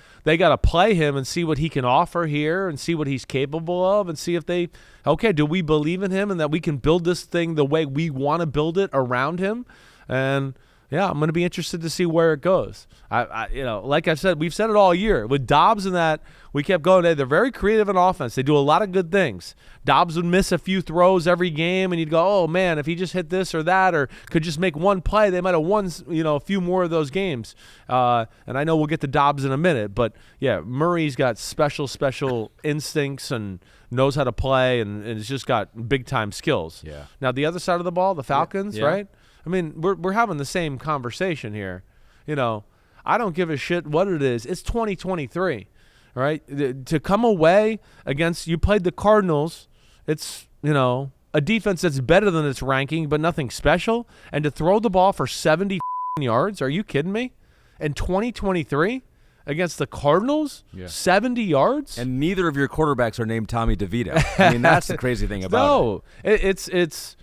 play him and see what he can offer here and see what he's capable of and see if do we believe in him and that we can build this thing the way we want to build it around him? And yeah, I'm going to be interested to see where it goes. Like I've said, we've said it all year. With Dobbs and that, we kept going. They're very creative in offense. They do a lot of good things. Dobbs would miss a few throws every game, and you'd go, oh, man, if he just hit this or that or could just make one play, they might have won a few more of those games. And I know we'll get to Dobbs in a minute. But, yeah, Murray's got special instincts and knows how to play and has just got big-time skills. Yeah. Now, the other side of the ball, the Falcons, right? I mean, we're having the same conversation here. I don't give a shit what it is. It's 2023, right? To come away against, you played the Cardinals. It's, a defense that's better than its ranking, but nothing special. And to throw the ball for 70 yards, are you kidding me? In 2023 against the Cardinals, 70 yards? And neither of your quarterbacks are named Tommy DeVito. I mean, that's the crazy thing about it. It's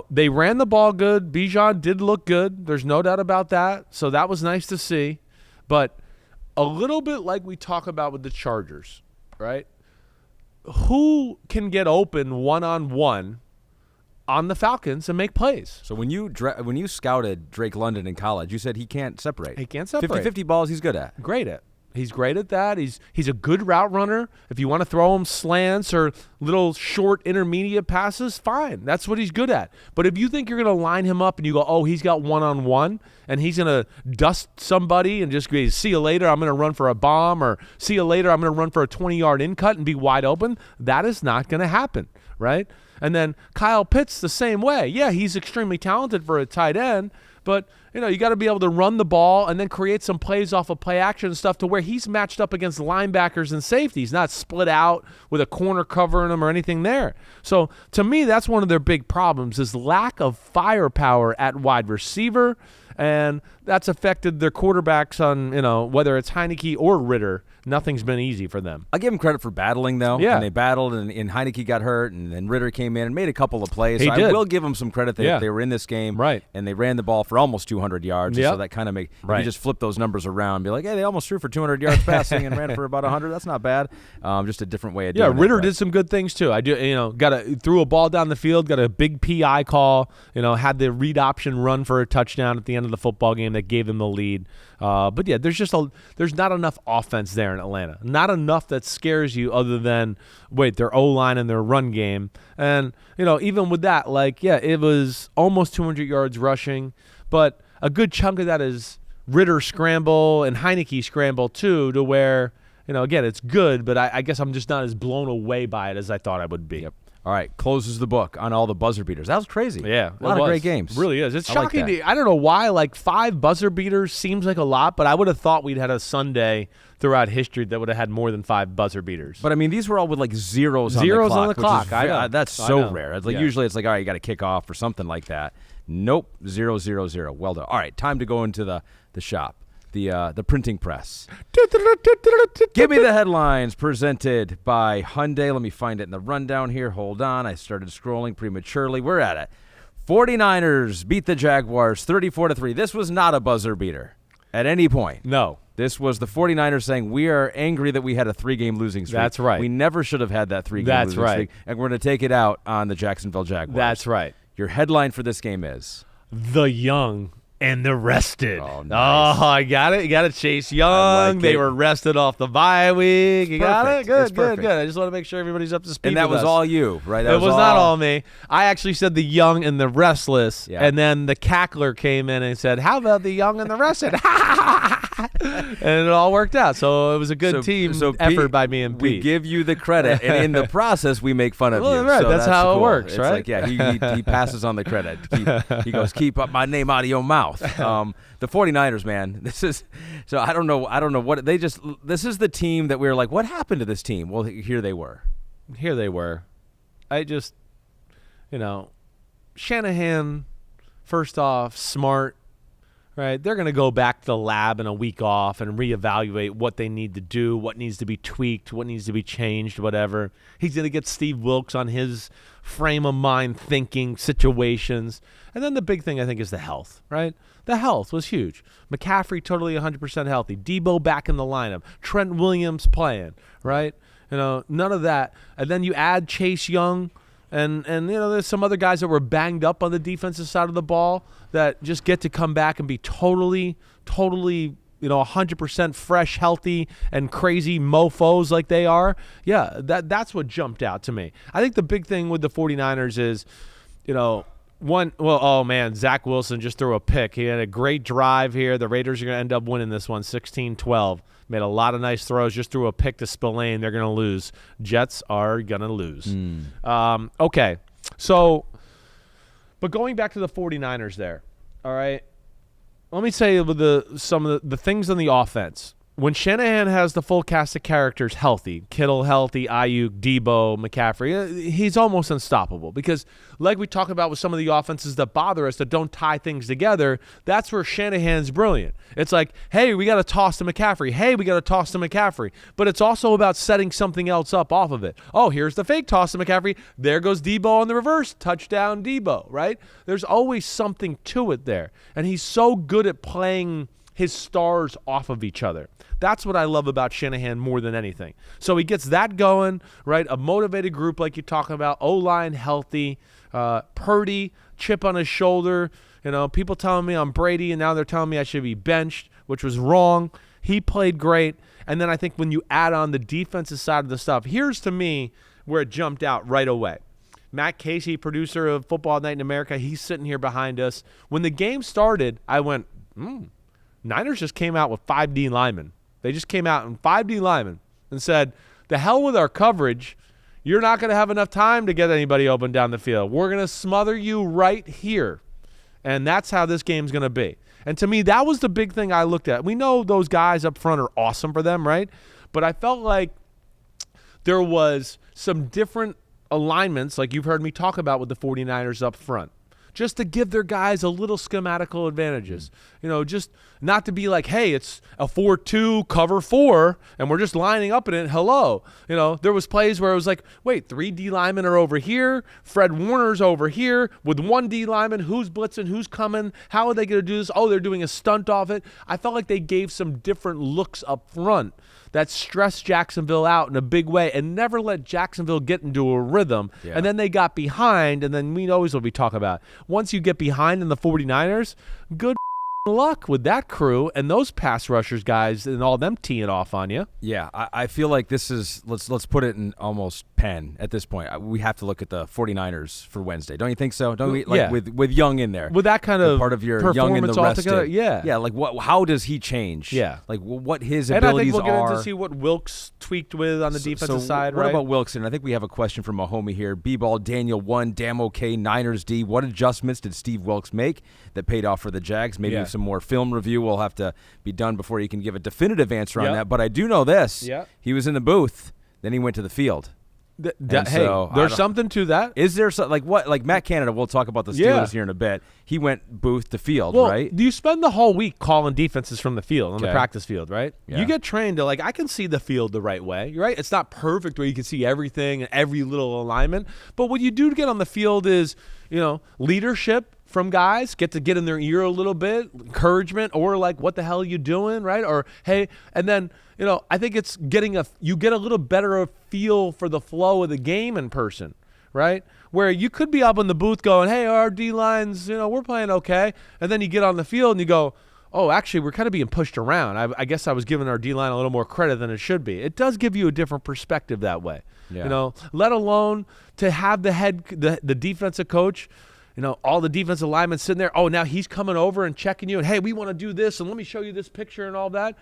they ran the ball good. Bijan did look good. There's no doubt about that. So that was nice to see. But a little bit like we talk about with the Chargers, right? Who can get open one-on-one on the Falcons and make plays? So when you scouted Drake London in college, you said he can't separate. He can't separate. 50-50 balls he's good at. Great at. He's great at that. He's a good route runner. If you want to throw him slants or little short intermediate passes, fine. That's what he's good at. But if you think you're going to line him up and you go, oh, he's got one-on-one and he's going to dust somebody and just go, see you later, I'm going to run for a bomb, or see you later, I'm going to run for a 20-yard in-cut and be wide open, that is not going to happen, right? And then Kyle Pitts the same way. Yeah, he's extremely talented for a tight end, but you got to be able to run the ball and then create some plays off of play action and stuff to where he's matched up against linebackers and safeties, not split out with a corner covering him or anything there. So to me, that's one of their big problems is lack of firepower at wide receiver, and that's affected their quarterbacks on, whether it's Heineke or Ritter. Nothing's been easy for them. I'll give them credit for battling, though. Yeah. And they battled, and Heineke got hurt, and then Ritter came in and made a couple of plays. He so did. I will give them some credit that they were in this game. Right. And they ran the ball for almost 200 yards. Yep. So that kind of if you just flip those numbers around and be like, hey, they almost threw for 200 yards passing and ran for about 100. That's not bad. Just a different way of doing it. Yeah, Ritter did some good things, too. Threw a ball down the field, got a big PI call, had the read option run for a touchdown at the end of the football game that gave them the lead. But yeah, there's not enough offense there in Atlanta. Not enough that scares you other than their O-line and their run game. And even with that, it was almost 200 yards rushing, but a good chunk of that is Ritter scramble and Heineke scramble too, to where again, it's good, but I guess I'm just not as blown away by it as I thought I would be. Yep. All right, closes the book on all the buzzer beaters. That was crazy. Yeah. A lot of great games. It really is. It's shocking. Like I don't know why, 5 buzzer beaters seems like a lot, but I would have thought we'd had a Sunday throughout history that would have had more than 5 buzzer beaters. But, I mean, these were all with, zeros on the clock. I know. That's so rare. It's usually it's all right, you got to kick off or something like that. Nope, 0, 0, 0. Well done. All right, time to go into the shop. The printing press. Give me the headlines presented by Hyundai. Let me find it in the rundown here. Hold on. I started scrolling prematurely. We're at it. 49ers beat the Jaguars 34-3. This was not a buzzer beater at any point. No. This was the 49ers saying, we are angry that we had a 3-game losing streak. That's right. We never should have had that 3-game losing streak. And we're going to take it out on the Jacksonville Jaguars. That's right. Your headline for this game is? The young and the rested. Oh, nice. I got it. You got it, Chase Young. They were rested off the bye week. You got it? Good. I just want to make sure everybody's up to speed. And that was all you, right? It was not all me. I actually said the young and the restless, and then the cackler came in and said, how about the young and the rested? And it all worked out. So it was a good team effort by me and Pete. We give you the credit, and in the process, we make fun of you. Right. So that's how cool. it works, it's right? He passes on the credit. He goes, keep up my name out of your mouth. The 49ers, man, I don't know what this is the team that we were like, what happened to this team? Well, here they were. I just, Shanahan, first off, smart. Right, they're going to go back to the lab in a week off and reevaluate what they need to do, what needs to be tweaked, what needs to be changed, whatever. He's going to get Steve Wilks on his frame of mind thinking situations. And then the big thing, I think, is the health, right? The health was huge. McCaffrey totally 100% healthy. Debo back in the lineup. Trent Williams playing, right? None of that. And then you add Chase Young. And there's some other guys that were banged up on the defensive side of the ball that just get to come back and be totally, 100% fresh, healthy, and crazy mofos like they are. Yeah, that's what jumped out to me. I think the big thing with the 49ers is, Zach Wilson just threw a pick. He had a great drive here. The Raiders are going to end up winning this one 16-12. Made a lot of nice throws. Just threw a pick to Spillane. They're going to lose. Jets are going to lose. Okay. So, but going back to the 49ers there, all right, let me say with some of the things on the offense. When Shanahan has the full cast of characters healthy, Kittle healthy, Ayuk, Debo, McCaffrey, he's almost unstoppable because like we talk about with some of the offenses that bother us that don't tie things together, that's where Shanahan's brilliant. It's like, hey, we got to toss to McCaffrey. Hey, we got to toss to McCaffrey. But it's also about setting something else up off of it. Oh, here's the fake toss to McCaffrey. There goes Debo on the reverse. Touchdown Debo, right? There's always something to it there. And he's so good at playing his stars off of each other. That's what I love about Shanahan more than anything. So he gets that going, right? A motivated group like you're talking about, O-line healthy, Purdy, chip on his shoulder. People telling me I'm Brady, and now they're telling me I should be benched, which was wrong. He played great. And then I think when you add on the defensive side of the stuff, here's to me where it jumped out right away. Matt Casey, producer of Football Night in America, he's sitting here behind us. When the game started, I went, Niners just came out with 5 D linemen. They just came out in 5 D linemen and said, the hell with our coverage. You're not going to have enough time to get anybody open down the field. We're going to smother you right here. And that's how this game's going to be. And to me, that was the big thing I looked at. We know those guys up front are awesome for them, right? But I felt like there was some different alignments, like you've heard me talk about with the 49ers up front, just to give their guys a little schematical advantages. Just not to be like, hey, it's a 4-2 cover 4, and we're just lining up in it. Hello. There was plays where it was like, wait, 3 D linemen are over here. Fred Warner's over here with 1 D lineman. Who's blitzing? Who's coming? How are they going to do this? Oh, they're doing a stunt off it. I felt like they gave some different looks up front that stressed Jacksonville out in a big way and never let Jacksonville get into a rhythm. Yeah. And then they got behind, and then we always what we talk about. Once you get behind in the 49ers, good luck with that crew and those pass rushers guys and all them teeing off on you. Yeah, I feel like this is let's put it in almost pen at this point, we have to look at the 49ers for Wednesday. Don't you think so? Don't we? Like with Young in there. With that kind of part of your Young and the rested. Yeah, like how does he change? Yeah. Like what his and abilities are. And I think we'll get into see what Wilkes tweaked with on the defensive side, right? What about Wilkes? And I think we have a question from a homie here. B-Ball Daniel 1, Damn OK, Niners D. What adjustments did Steve Wilkes make that paid off for the Jags? Maybe some more film review will have to be done before you can give a definitive answer on that. But I do know this. Yeah. He was in the booth, then he went to the field. There's something to that. Is there something like Matt Canada? We'll talk about the Steelers here in a bit. He went booth to field, right? You spend the whole week calling defenses from the field on the practice field, right? Yeah. You get trained to I can see the field the right way, right? It's not perfect where you can see everything and every little alignment, but what you do to get on the field is leadership from guys, get in their ear a little bit, encouragement, or what the hell are you doing, right? Or hey, and then I think it's you get a little better feel for the flow of the game in person, right? Where you could be up in the booth going, hey, our D-lines, we're playing okay. And then you get on the field and you go, oh, actually, we're kind of being pushed around. I guess I was giving our D-line a little more credit than it should be. It does give you a different perspective that way. Yeah. Let alone to have the defensive coach, all the defensive linemen sitting there. Oh, now he's coming over and checking you. And, hey, we want to do this, and let me show you this picture and all that.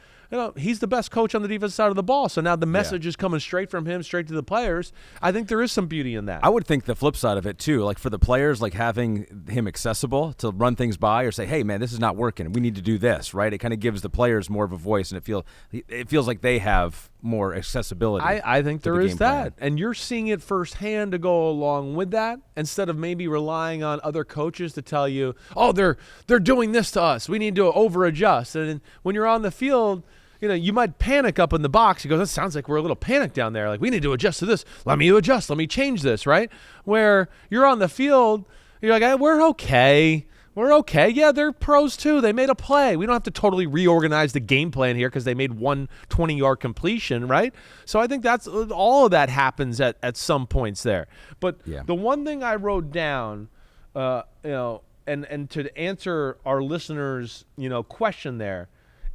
He's the best coach on the defensive side of the ball. So now the message is coming straight from him, straight to the players. I think there is some beauty in that. I would think the flip side of it, too, for the players, having him accessible to run things by or say, hey, man, this is not working. We need to do this, right? It kind of gives the players more of a voice, and it feels like they have more accessibility. I think there is that. And you're seeing it firsthand to go along with that instead of maybe relying on other coaches to tell you, oh, they're doing this to us. We need to over-adjust. And when you're on the field, you might panic up in the box. You go, that sounds like we're a little panicked down there. We need to adjust to this. Let me adjust. Let me change this, right? Where you're on the field, you're like, hey, we're okay. We're okay. Yeah, they're pros too. They made a play. We don't have to totally reorganize the game plan here because they made one 20-yard completion, right? So I think that's all of that happens at some points there. But the one thing I wrote down, and to answer our listeners, question there,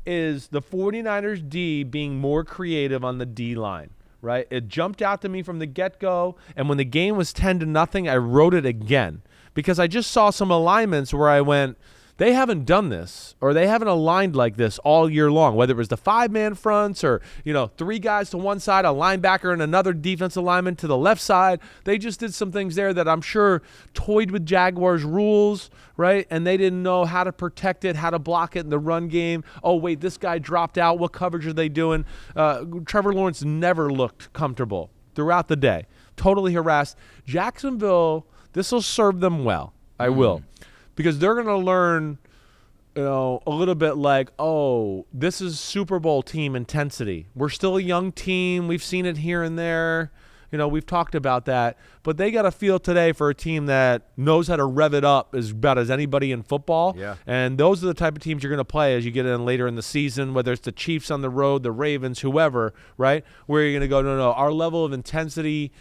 is the 49ers D being more creative on the D line, right? It jumped out to me from the get-go, and when the game was 10-0, I wrote it again because I just saw some alignments where I went, they haven't done this or they haven't aligned like this all year long, whether it was the 5-man fronts or, 3 guys to one side, a linebacker and another defensive lineman to the left side. They just did some things there that I'm sure toyed with Jaguars rules, right? And they didn't know how to protect it, how to block it in the run game. Oh, wait, this guy dropped out. What coverage are they doing? Trevor Lawrence never looked comfortable throughout the day. Totally harassed. Jacksonville, this will serve them well. I will. Because they're going to learn, a little bit this is Super Bowl team intensity. We're still a young team. We've seen it here and there. We've talked about that. But they got a feel today for a team that knows how to rev it up as about as anybody in football. Yeah. And those are the type of teams you're going to play as you get in later in the season, whether it's the Chiefs on the road, the Ravens, whoever, right? Where you're going to go, no, our level of intensity,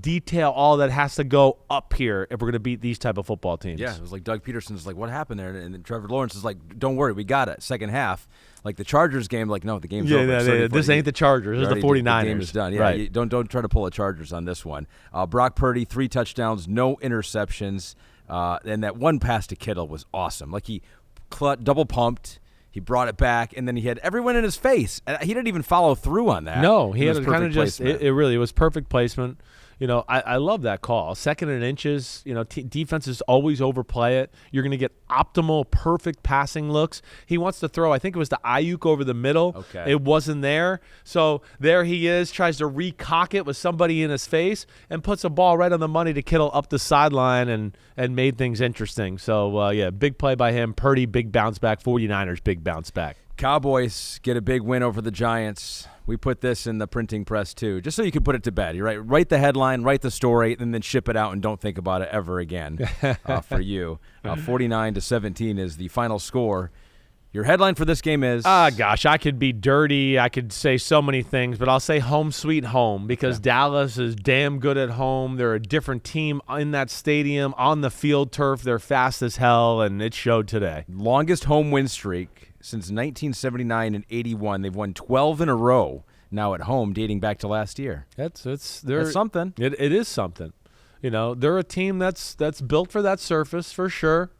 detail, all that has to go up here if we're going to beat these type of football teams. Yeah, it was Doug Peterson's what happened there? And then Trevor Lawrence is don't worry, we got it. Second half. The Chargers game, no, the game's over. Yeah, this ain't the Chargers. This is the 49ers. The game is done. Yeah, right. Don't try to pull the Chargers on this one. Brock Purdy, 3 touchdowns, no interceptions, and that one pass to Kittle was awesome. He double pumped, he brought it back, and then he had everyone in his face. He didn't even follow through on that. No, he had kind of just. It really was perfect placement. I love that call. 2nd and inches, defenses always overplay it. You're going to get optimal, perfect passing looks. He wants to throw, I think it was the Ayuk over the middle. Okay. It wasn't there. So there he is, tries to recock it with somebody in his face and puts a ball right on the money to Kittle up the sideline and made things interesting. So, big play by him. Purdy, big bounce back. 49ers, big bounce back. Cowboys get a big win over the Giants. We put this in the printing press, too, just so you can put it to bed. You're right. Write the headline, write the story, and then ship it out and don't think about it ever again for you. 49-17 is the final score. Your headline for this game is? Gosh, I could be dirty. I could say so many things, but I'll say home sweet home because Dallas is damn good at home. They're a different team in that stadium, on the field turf. They're fast as hell, and it showed today. Longest home win streak since 1979 and 81. They've won 12 in a row now at home, dating back to last year. That's something. It is something. They're a team that's built for that surface for sure.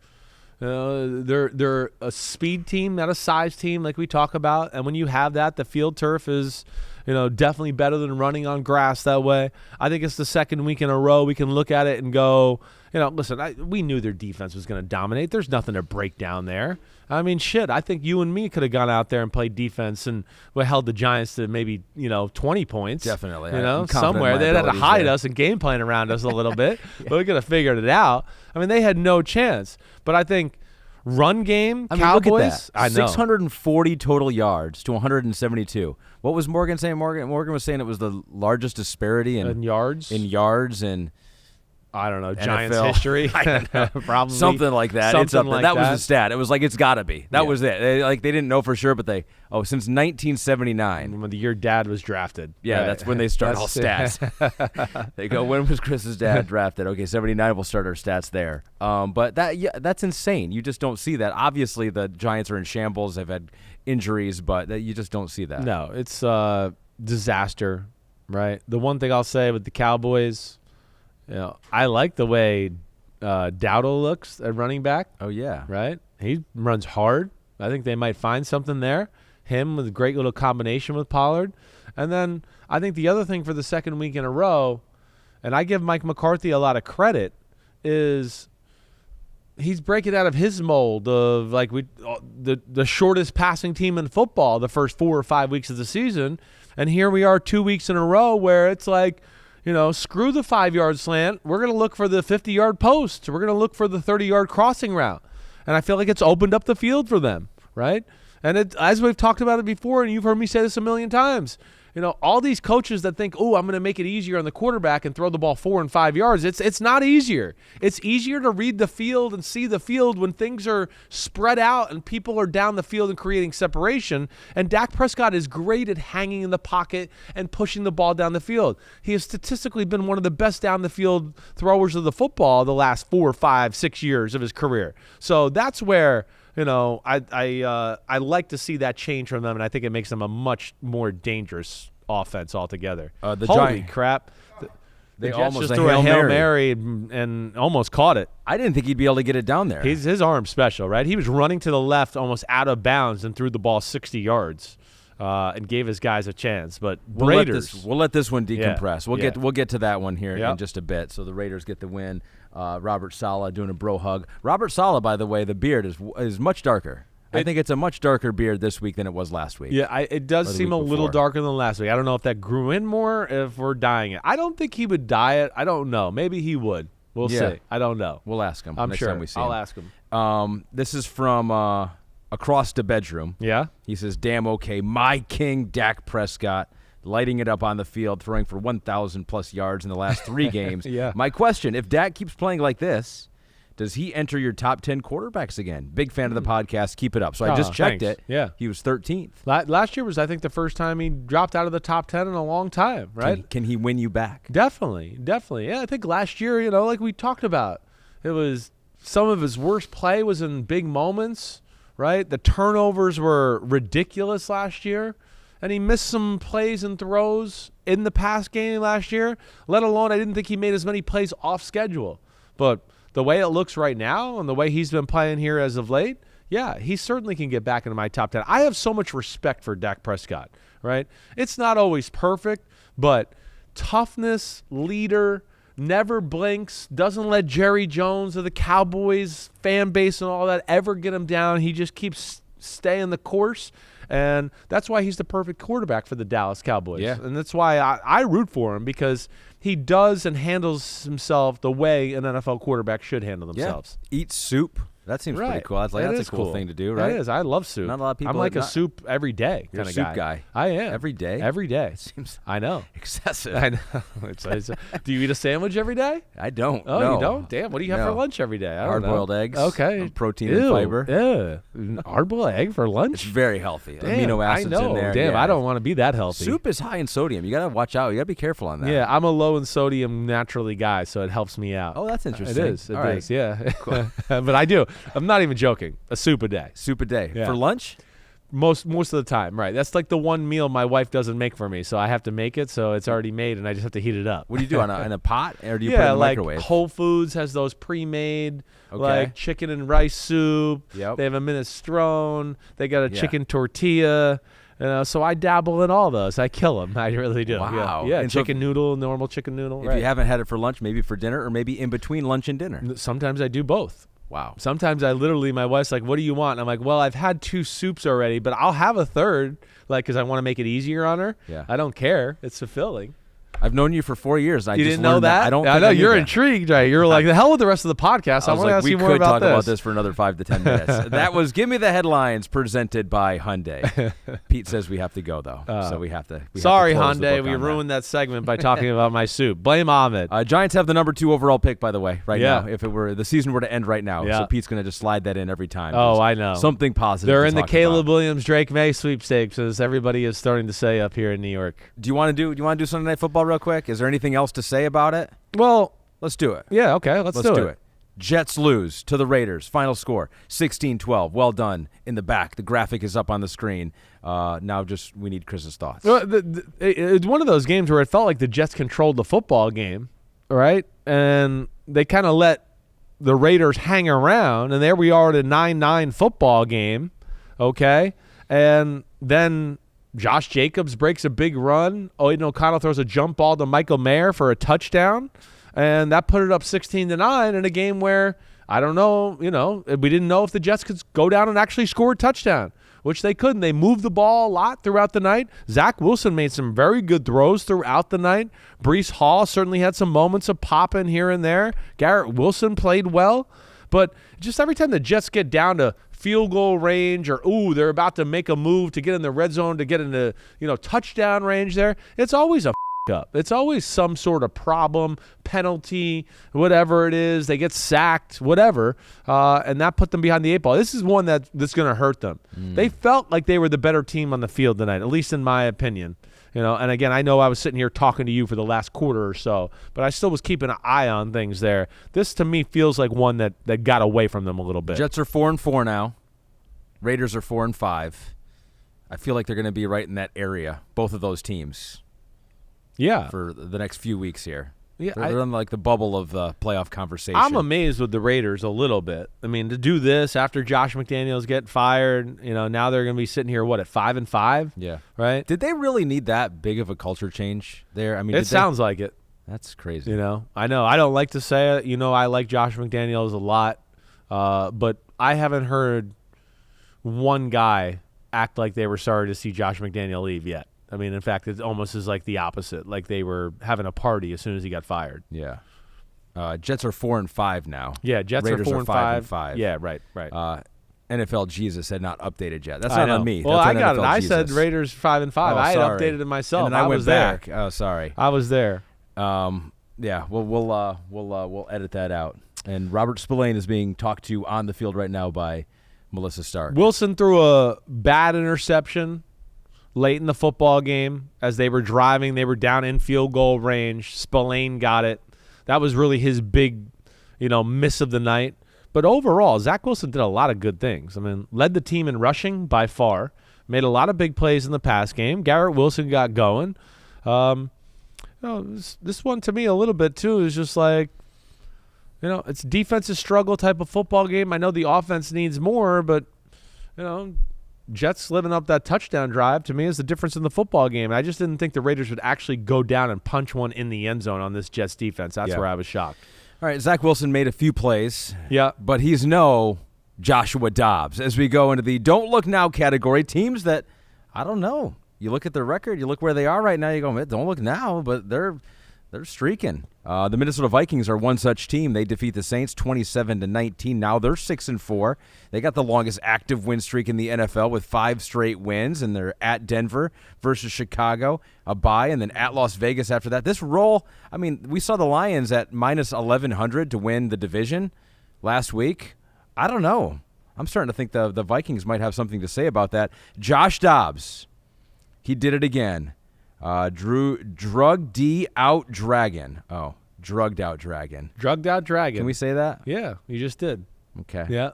They're a speed team, not a size team like we talk about. And when you have that, the field turf is, definitely better than running on grass that way. I think it's the second week in a row we can look at it and go, listen, we knew their defense was going to dominate. There's nothing to break down there. I mean, shit, I think you and me could have gone out there and played defense and we held the Giants to maybe, 20 points. Definitely. Somewhere. They had to hide us and game plan around us a little bit, but we could have figured it out. I mean, they had no chance. But I think run game, Cowboys. Look at that. I know. 640 total yards to 172. What was Morgan saying? Morgan was saying it was the largest disparity in yards. In yards and I don't know, NFL. Giants history. Probably something like that. That was the stat. It was like it's got to be. That was it. They didn't know for sure, but since 1979, when the year Dad was drafted. Yeah, that's when they start all stats. They go, when was Chris's dad drafted? Okay, 79. We'll start our stats there. But that's insane. You just don't see that. Obviously, the Giants are in shambles. They've had injuries, but you just don't see that. No, it's disaster. Right. The one thing I'll say with the Cowboys. I like the way Dowdle looks at running back. Oh, yeah. Right? He runs hard. I think they might find something there. Him with a great little combination with Pollard. And then I think the other thing for the second week in a row, and I give Mike McCarthy a lot of credit, is he's breaking out of his mold of like the shortest passing team in football the first 4 or 5 weeks of the season. And here we are 2 weeks in a row where it's like, screw the 5-yard slant. We're going to look for the 50-yard post. We're going to look for the 30-yard crossing route. And I feel like it's opened up the field for them, right? And as we've talked about it before, and you've heard me say this a million times, all these coaches that think, I'm going to make it easier on the quarterback and throw the ball 4 and 5 yards. It's not easier. It's easier to read the field and see the field when things are spread out and people are down the field and creating separation. And Dak Prescott is great at hanging in the pocket and pushing the ball down the field. He has statistically been one of the best down the field throwers of the football the last 4, 5, 6 years of his career. So that's where I like to see that change from them, and I think it makes them a much more dangerous offense altogether. Holy crap. They Jets almost just threw a Hail Mary and almost caught it. I didn't think he'd be able to get it down there. His arm's special, right? He was running to the left almost out of bounds and threw the ball 60 yards. And gave his guys a chance, but Raiders. We'll let this one decompress. We'll get to that one here in just a bit. So the Raiders get the win. Robert Saleh doing a bro hug. Robert Saleh, by the way, the beard is much darker. I think it's a much darker beard this week than it was last week. Yeah, it does seem a little darker than last week. I don't know if that grew in more, if we're dyeing it. I don't think he would dye it. I don't know. Maybe he would. We'll see. I don't know. We'll ask him. I'm next sure. Time we see I'll him. ask him. This is from across the bedroom. Yeah. He says, damn okay, my king Dak Prescott lighting it up on the field, throwing for 1,000+ yards in the last 3 games. Yeah. My question, if Dak keeps playing like this, does he enter your top 10 quarterbacks again? Big fan of the podcast. Keep it up. So I just checked it. Yeah. He was 13th. Last year was, I think, the first time he dropped out of the top 10 in a long time, right? Can he win you back? Definitely. Yeah, I think last year, like we talked about, it was some of his worst play was in big moments, right? The turnovers were ridiculous last year. And he missed some plays and throws in the pass game last year, let alone I didn't think he made as many plays off schedule. But the way it looks right now and the way he's been playing here as of late, yeah, he certainly can get back into my top 10. I have so much respect for Dak Prescott, right? It's not always perfect, but toughness, leader, never blinks, doesn't let Jerry Jones or the Cowboys fan base and all that ever get him down. He just keeps staying the course. And that's why he's the perfect quarterback for the Dallas Cowboys. Yeah. And that's why I root for him, because he does and handles himself the way an NFL quarterback should handle themselves. Yeah. Eat soup. That seems pretty cool. That's a cool thing to do, right? It is. I love soup. Not a lot of people. I'm like a soup every day kind of soup guy. I am. Every day? Every day. It seems I know. excessive. I know. Do you eat a sandwich every day? I don't. Oh, no. You don't? Damn. What do you have for lunch every day? Hard-boiled eggs. Okay. Protein and fiber. Yeah. Hard-boiled egg for lunch? It's very healthy. Damn, amino acids I know. in there. Damn, yeah. I don't want to be that healthy. Soup is high in sodium. You got to watch out. You got to be careful on that. Yeah, I'm a low in sodium naturally guy, so it helps me out. Oh, that's interesting. It is. Yeah. Cool. But I do. I'm not even joking. A soup a day. Soup a day. Yeah. For lunch? Most of the time, right. That's like the one meal my wife doesn't make for me, so I have to make it, so it's already made, and I just have to heat it up. What do you do, in a pot, or do you put it in the microwave? Like Whole Foods has those pre-made, like chicken and rice soup. Yep. They have a minestrone. They got a chicken tortilla. So I dabble in all those. I kill them. I really do. Wow. Yeah, chicken noodle, normal chicken noodle. If you haven't had it for lunch, maybe for dinner, or maybe in between lunch and dinner. Sometimes I do both. Wow. Sometimes my wife's like, what do you want? And I'm like, well, I've had 2 soups already, but I'll have a third, because I want to make it easier on her. Yeah. I don't care. It's fulfilling. I've known you for 4 years. You didn't know that? I don't. I know you're intrigued, right? You're like, the hell with the rest of the podcast. I want to ask you more about this. We could talk about this for another 5 to 10 minutes. That was Give Me the Headlines, presented by Hyundai. Pete says we have to go though, so we have to. Sorry, Hyundai, we ruined that segment by talking about my soup. Blame Ahmed. Giants have the number 2 overall pick, by the way, right now. If the season were to end right now, so Pete's going to just slide that in every time. I know. Something positive. They're in the Caleb Williams, Drake May sweepstakes, as everybody is starting to say up here in New York. Do you want to do Sunday Night Football real quick? Is there anything else to say about it? Well, let's do it. Yeah, okay, let's do it. Jets lose to the Raiders. Final score, 16-12. Well done in the back. The graphic is up on the screen. Now we need Chris's thoughts. Well, it's one of those games where it felt like the Jets controlled the football game, right? And they kind of let the Raiders hang around, and there we are at a 9-9 football game, okay? And then Josh Jacobs breaks a big run. Aiden O'Connell throws a jump ball to Michael Mayer for a touchdown, and that put it up 16-9 in a game where, I don't know, we didn't know if the Jets could go down and actually score a touchdown, which they couldn't. They moved the ball a lot throughout the night. Zach Wilson made some very good throws throughout the night. Breece Hall certainly had some moments of popping here and there. Garrett Wilson played well. But just every time the Jets get down to field goal range, or they're about to make a move to get in the red zone, to get into touchdown range there, it's always a up. It's always some sort of problem, penalty, whatever it is. They get sacked, whatever, and that put them behind the 8 ball. This is one that's going to hurt them. They felt like they were the better team on the field tonight, at least in my opinion. And again, I know I was sitting here talking to you for the last quarter or so, but I still was keeping an eye on things there. This, to me, feels like one that got away from them a little bit. Jets are 4-4 now. Raiders are 4-5. I feel like they're going to be right in that area, both of those teams. Yeah. For the next few weeks here. Yeah, they're on like the bubble of playoff conversation. I'm amazed with the Raiders a little bit. I mean, to do this after Josh McDaniels get fired, now they're going to be sitting here, at 5-5? Yeah. Right? Did they really need that big of a culture change there? I mean, it sounds like it. That's crazy. I know. I don't like to say it. I like Josh McDaniels a lot, but I haven't heard one guy act like they were sorry to see Josh McDaniel leave yet. I mean, in fact, it almost is like the opposite. Like they were having a party as soon as he got fired. Yeah. Jets are 4-5 now. Yeah, Jets Raiders are 5-5. Yeah, right. NFL Jesus had not updated yet. That's not on me. Well, That's I got NFL it. I said said Raiders 5-5. I had updated it myself. And then I went was back. There. Oh, sorry. I was there. Yeah. We'll edit that out. And Robert Spillane is being talked to on the field right now by Melissa Stark. Wilson threw a bad interception late in the football game as they were driving. They were down in field goal range. Spillane got it. That was really his big, miss of the night. But overall, Zach Wilson did a lot of good things. I mean, led the team in rushing by far. Made a lot of big plays in the pass game. Garrett Wilson got going. This one to me a little bit too is just like, it's defensive struggle type of football game. I know the offense needs more, but Jets living up that touchdown drive to me is the difference in the football game. I just didn't think the Raiders would actually go down and punch one in the end zone on this Jets defense. That's where I was shocked. All right, Zach Wilson made a few plays. Yeah. But he's no Joshua Dobbs. As we go into the don't look now category, teams that, I don't know. You look at their record, you look where they are right now, you go, don't look now, but they're streaking. The Minnesota Vikings are one such team. They defeat the Saints 27-19. Now they're 6-4. They got the longest active win streak in the NFL with 5 straight wins, and they're at Denver versus Chicago, a bye, and then at Las Vegas after that. This roll, I mean, we saw the Lions at minus 1,100 to win the division last week. I don't know. I'm starting to think the Vikings might have something to say about that. Josh Dobbs, he did it again. Drugged out dragon. Oh, drugged out dragon. Drugged out dragon. Can we say that? Yeah, you just did. Okay. Yeah.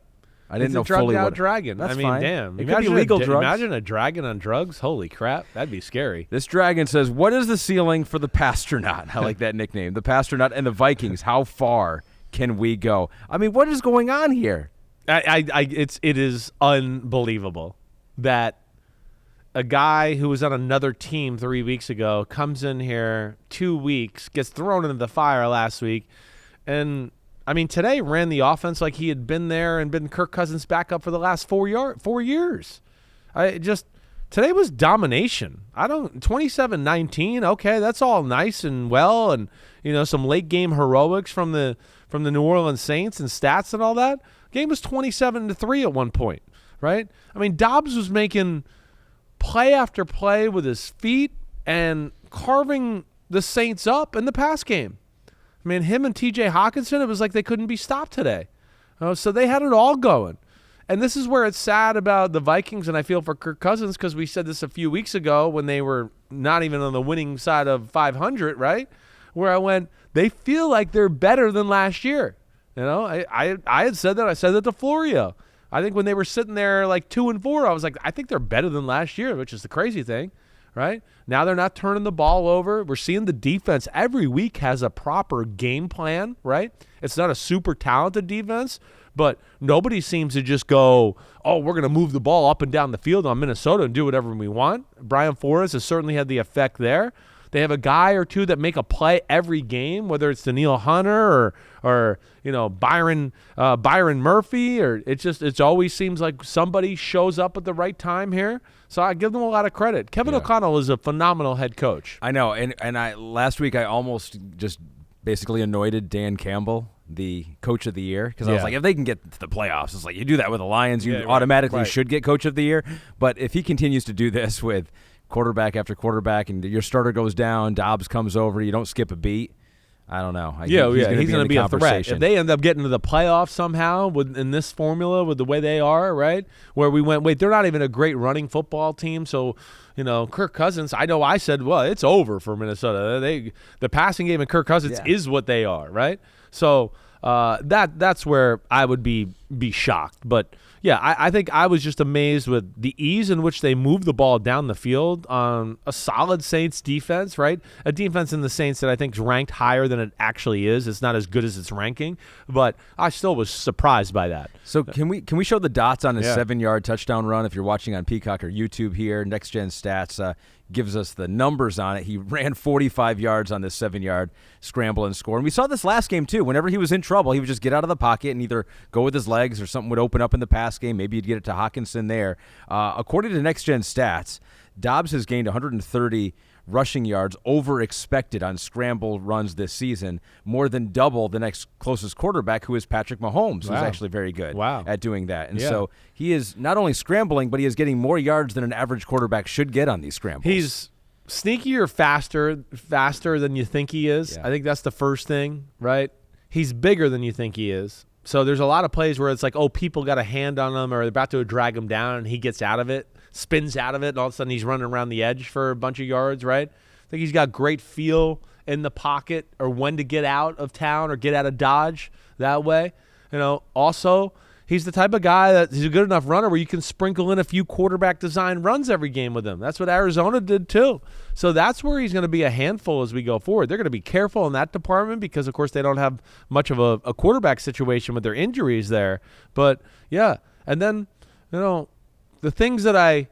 I didn't know fully what dragon. That's I mean, fine. damn. It could be legal drugs. Imagine a dragon on drugs. Holy crap, that'd be scary. This dragon says, "What is the ceiling for the Pastronaut?" I like that nickname. The Pastronaut and the Vikings. How far can we go? I mean, what is going on here? It is unbelievable that a guy who was on another team 3 weeks ago comes in here 2 weeks, gets thrown into the fire last week, and I mean today ran the offense like he had been there and been Kirk Cousins' backup for the last 4 years. Today was domination. 27-19. Okay, that's all nice and well, and some late game heroics from the New Orleans Saints and stats and all that. Game was 27-3 at one point, right? I mean, Dobbs was making play after play with his feet and carving the Saints up in the pass game. I mean, him and T.J. Hawkinson, it was like they couldn't be stopped today. So they had it all going. And this is where it's sad about the Vikings, and I feel for Kirk Cousins, because we said this a few weeks ago when they were not even on the winning side of 500, right? Where I went, they feel like they're better than last year. I had said that. I said that to Florio. I think when they were sitting there like 2-4, I was like, I think they're better than last year, which is the crazy thing, right? Now they're not turning the ball over. We're seeing the defense every week has a proper game plan, right? It's not a super talented defense, but nobody seems to just go, oh, we're going to move the ball up and down the field on Minnesota and do whatever we want. Brian Flores has certainly had the effect there. They have a guy or two that make a play every game, whether it's Danielle Hunter or Byron Murphy, or it always seems like somebody shows up at the right time here. So I give them a lot of credit. Kevin O'Connell is a phenomenal head coach. I know, and last week I almost just basically anointed Dan Campbell the coach of the year, because I was like, if they can get to the playoffs, it's like you do that with the Lions, you automatically should get coach of the year. But if he continues to do this with quarterback after quarterback, and your starter goes down, Dobbs comes over, you don't skip a beat, I don't know. He's going to be a threat. If they end up getting to the playoffs somehow in this formula with the way they are, right, where we went, wait, they're not even a great running football team, so Kirk Cousins, I know I said, well, it's over for Minnesota. The passing game of Kirk Cousins is what they are, right? So that's where I would be shocked. But yeah, I think I was just amazed with the ease in which they moved the ball down the field on a solid Saints defense, right? A defense in the Saints that I think is ranked higher than it actually is. It's not as good as its ranking, but I still was surprised by that. So can we show the dots on his 7-yard touchdown run? If you're watching on Peacock or YouTube here, Next Gen Stats gives us the numbers on it. He ran 45 yards on this 7-yard scramble and score. And we saw this last game too. Whenever he was in trouble, he would just get out of the pocket and either go with his legs or something would open up in the pass game. Maybe you'd get it to Hawkinson there. According to Next Gen Stats, Dobbs has gained 130 rushing yards over expected on scramble runs this season, more than double the next closest quarterback, who is Patrick Mahomes, who's actually very good at doing that. And so he is not only scrambling, but he is getting more yards than an average quarterback should get on these scrambles. He's sneakier, faster than you think he is. I think that's the first thing, right? He's bigger than you think he is. So there's a lot of plays where it's like, oh, people got a hand on him or they're about to drag him down, and he gets out of it, spins out of it, and all of a sudden he's running around the edge for a bunch of yards, right? I think he's got great feel in the pocket or when to get out of town or get out of Dodge that way. Also, he's the type of guy that he's a good enough runner where you can sprinkle in a few quarterback design runs every game with him. That's what Arizona did too. So that's where he's going to be a handful as we go forward. They're going to be careful in that department because, of course, they don't have much of a quarterback situation with their injuries there. But, yeah, and then, the things that I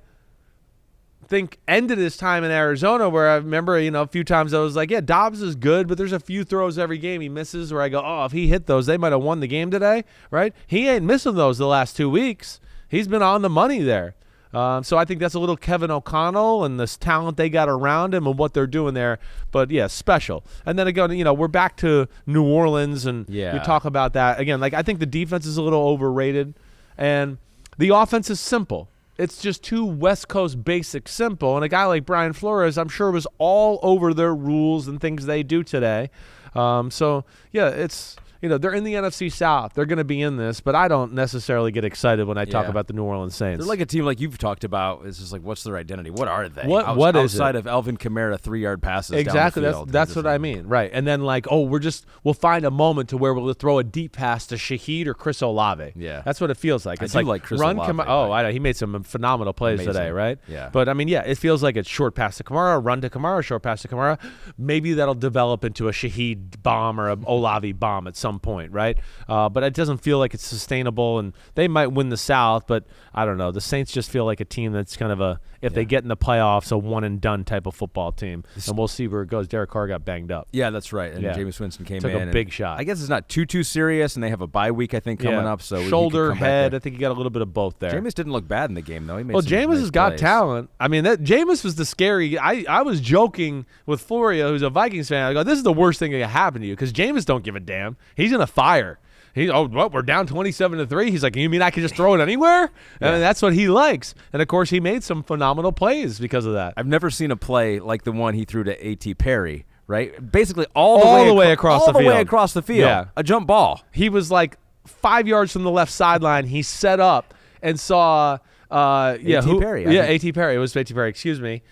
think ended his time in Arizona, where I remember, a few times I was like, yeah, Dobbs is good, but there's a few throws every game he misses where I go, oh, if he hit those, they might have won the game today, right? He ain't missing those the last 2 weeks. He's been on the money there. So I think that's a little Kevin O'Connell and this talent they got around him and what they're doing there. But, yeah, special. And then, again, we're back to New Orleans, and we talk about that. Again, I think the defense is a little overrated, and the offense is simple. It's just too West Coast basic simple. And a guy like Brian Flores, I'm sure, was all over their rules and things they do today. So, yeah, it's, they're in the NFC South. They're going to be in this, but I don't necessarily get excited when I talk about the New Orleans Saints. They're like a team like you've talked about. It's just like, what's their identity? What are they? What is outside it? of Alvin Kamara 3-yard passes? Exactly. Down the field. That's what I mean, right? And then we'll find a moment to where we'll throw a deep pass to Shaheed or Chris Olave. Yeah, that's what it feels like. It's like Chris Olave. I know he made some phenomenal plays today, right? Yeah. But I mean, it feels like it's short pass to Kamara, run to Kamara, short pass to Kamara. Maybe that'll develop into a Shaheed bomb or an Olave bomb at some point, right? But it doesn't feel like it's sustainable, and they might win the South, but I don't know. The Saints just feel like a team that's kind of if they get in the playoffs, a one-and-done type of football team, and we'll see where it goes. Derek Carr got banged up. Yeah, that's right, and Jameis Winston came Took in. a big shot. I guess it's not too serious, and they have a bye week, I think, coming up. So shoulder, head, I think he got a little bit of both there. Jameis didn't look bad in the game, though. Jameis has got talent. I mean, Jameis was the scary. I was joking with Florio, who's a Vikings fan. I go, this is the worst thing that can happen to you because Jameis don't give a damn. He's going to fire. We're down 27-3. He's like, you mean I can just throw it anywhere? Yeah. And that's what he likes. And, of course, he made some phenomenal plays because of that. I've never seen a play like the one he threw to A.T. Perry, right? Basically all the way across the field. Yeah. A jump ball. He was like 5 yards from the left sideline. He set up and saw A.T. Perry. A.T. Perry. It was A.T. Perry, excuse me.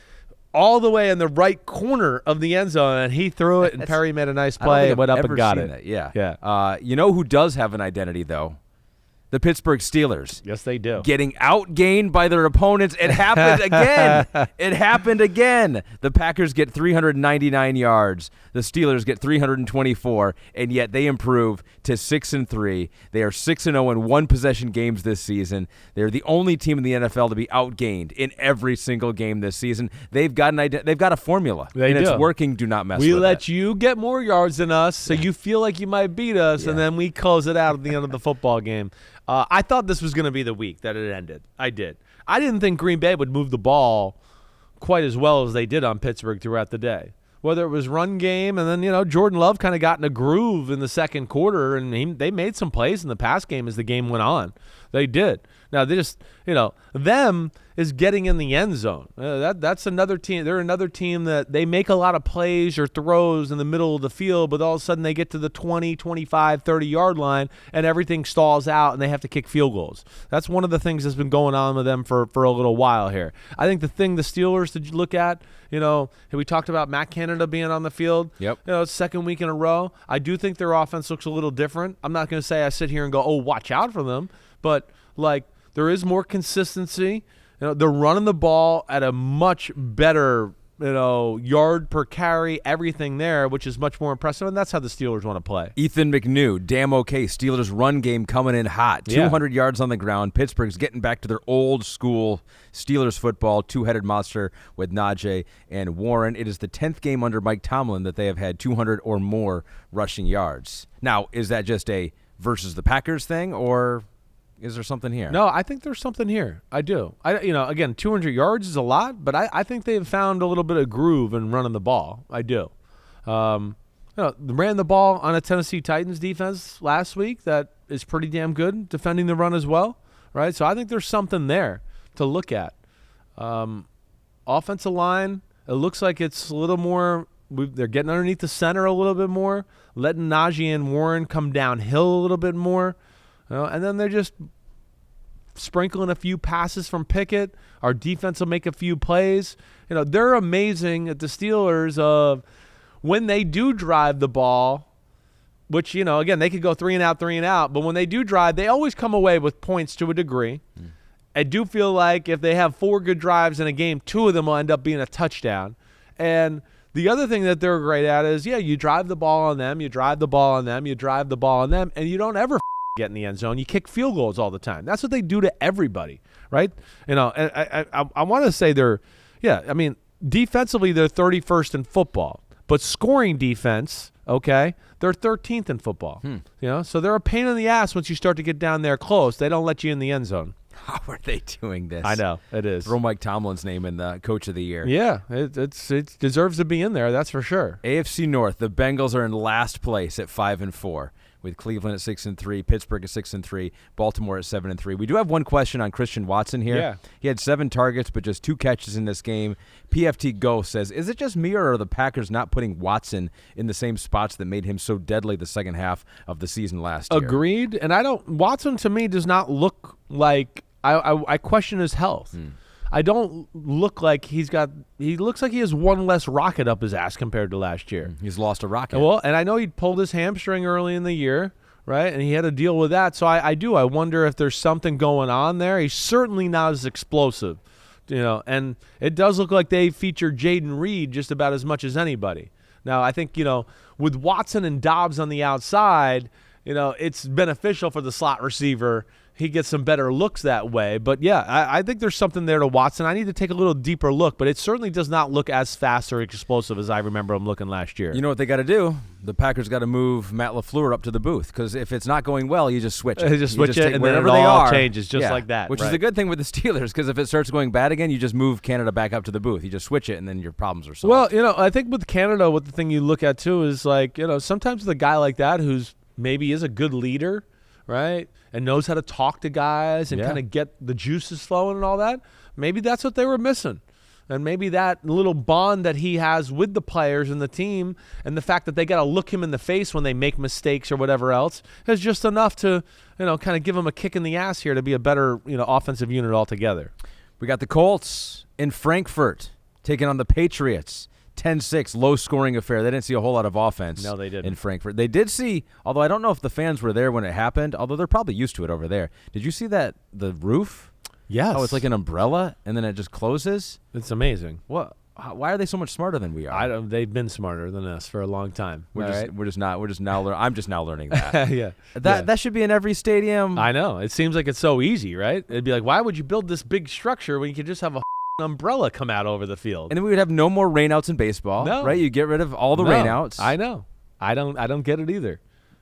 All the way in the right corner of the end zone, and he threw it, and Perry made a nice play and went up and got it. Yeah. You know who does have an identity, though? The Pittsburgh Steelers. Yes, they do. Getting outgained by their opponents. It happened again. It happened again. The Packers get 399 yards. The Steelers get 324, and yet they improve to 6-3. They are 6-0 in one-possession games this season. They're the only team in the NFL to be outgained in every single game this season. They've got a formula, it's working. Do not mess with it. We let you get more yards than us, so you feel like you might beat us, and then we close it out at the end of the football game. I thought this was going to be the week that it ended. I did. I didn't think Green Bay would move the ball quite as well as they did on Pittsburgh throughout the day. Whether it was run game, and then, Jordan Love kind of got in a groove in the second quarter, and they made some plays in the pass game as the game went on. They did. Now, they just, them is getting in the end zone. That's another team. They're another team that they make a lot of plays or throws in the middle of the field, but all of a sudden they get to the 20, 25, 30-yard line, and everything stalls out, and they have to kick field goals. That's one of the things that's been going on with them for a little while here. I think the Steelers to look at, we talked about Matt Canada being on the field. Yep. Second week in a row. I do think their offense looks a little different. I'm not going to say I sit here and go, watch out for them, but there is more consistency. They're running the ball at a much better, yard per carry, everything there, which is much more impressive, and that's how the Steelers want to play. Ethan McNew, damn okay. Steelers run game coming in hot. 200 yards on the ground. Pittsburgh's getting back to their old school Steelers football, two-headed monster with Najee and Warren. It is the 10th game under Mike Tomlin that they have had 200 or more rushing yards. Now, is that just a versus the Packers thing, or is there something here? No, I think there's something here. I do. Again, 200 yards is a lot, but I think they've found a little bit of groove in running the ball. I do. Ran the ball on a Tennessee Titans defense last week that is pretty damn good, defending the run as well, right? So I think there's something there to look at. Offensive line, it looks like it's a little more they're getting underneath the center a little bit more, letting Najee and Warren come downhill a little bit more. And then they're just sprinkling a few passes from Pickett. Our defense will make a few plays. They're amazing at the Steelers of when they do drive the ball, which, again, they could go 3 and out. But when they do drive, they always come away with points to a degree. I do feel like if they have 4 good drives in a game, 2 of them will end up being a touchdown. And the other thing that they're great at is, you drive the ball on them, and you don't ever get in the end zone. You kick field goals all the time. That's what they do to everybody, right? And I want to say defensively they're 31st in football, but scoring defense, they're 13th in football. So they're a pain in the ass once you start to get down there close. They don't let you in the end zone. How are they doing this? I know, it is. Throw Mike Tomlin's name in the Coach of the Year. Yeah, it deserves to be in there, that's for sure. AFC North, the Bengals are in last place at 5-4. with Cleveland at 6-3, Pittsburgh at 6-3, Baltimore at 7-3. We do have one question on Christian Watson here. Yeah. He had 7 targets, but just 2 catches in this game. PFT Go says, is it just me, or are the Packers not putting Watson in the same spots that made him so deadly the second half of the season last year? Agreed. And Watson to me does not look like, I question his health. I don't look like he looks like he has one less rocket up his ass compared to last year. He's lost a rocket. Well, and I know he pulled his hamstring early in the year, right? And he had to deal with that. So I wonder if there's something going on there. He's certainly not as explosive, and it does look like they feature Jaden Reed just about as much as anybody. Now, I think, with Watson and Dobbs on the outside, it's beneficial for the slot receiver. He gets some better looks that way. But, yeah, I think there's something there to Watson. I need to take a little deeper look, but it certainly does not look as fast or explosive as I remember him looking last year. You know what they got to do? The Packers got to move Matt LaFleur up to the booth, because if it's not going well, you just switch it. You just switch it, and then it all changes just like that. Which is a good thing with the Steelers, because if it starts going bad again, you just move Canada back up to the booth. You just switch it, and then your problems are solved. Well, I think with Canada, what the thing you look at, too, is sometimes with a guy like that who's maybe is a good leader, right, and knows how to talk to guys and kind of get the juices flowing and all that, maybe that's what they were missing. And maybe that little bond that he has with the players and the team, and the fact that they got to look him in the face when they make mistakes or whatever else, is just enough to, kind of give him a kick in the ass here to be a better, offensive unit altogether. We got the Colts in Frankfurt taking on the Patriots. 10-6, low-scoring affair. They didn't see a whole lot of offense. No, they didn't. In Frankfurt. They did see, although I don't know if the fans were there when it happened, although they're probably used to it over there. Did you see the roof? Yes. Oh, it's like an umbrella, and then it just closes? It's amazing. What? Why are they so much smarter than we are? They've been smarter than us for a long time. I'm just now learning that. Yeah. That should be in every stadium. I know. It seems like it's so easy, right? It'd be like, why would you build this big structure when you could just have a umbrella come out over the field? And then we would have no more rainouts in baseball. No. Right? You get rid of all the rainouts. I know. I don't get it either.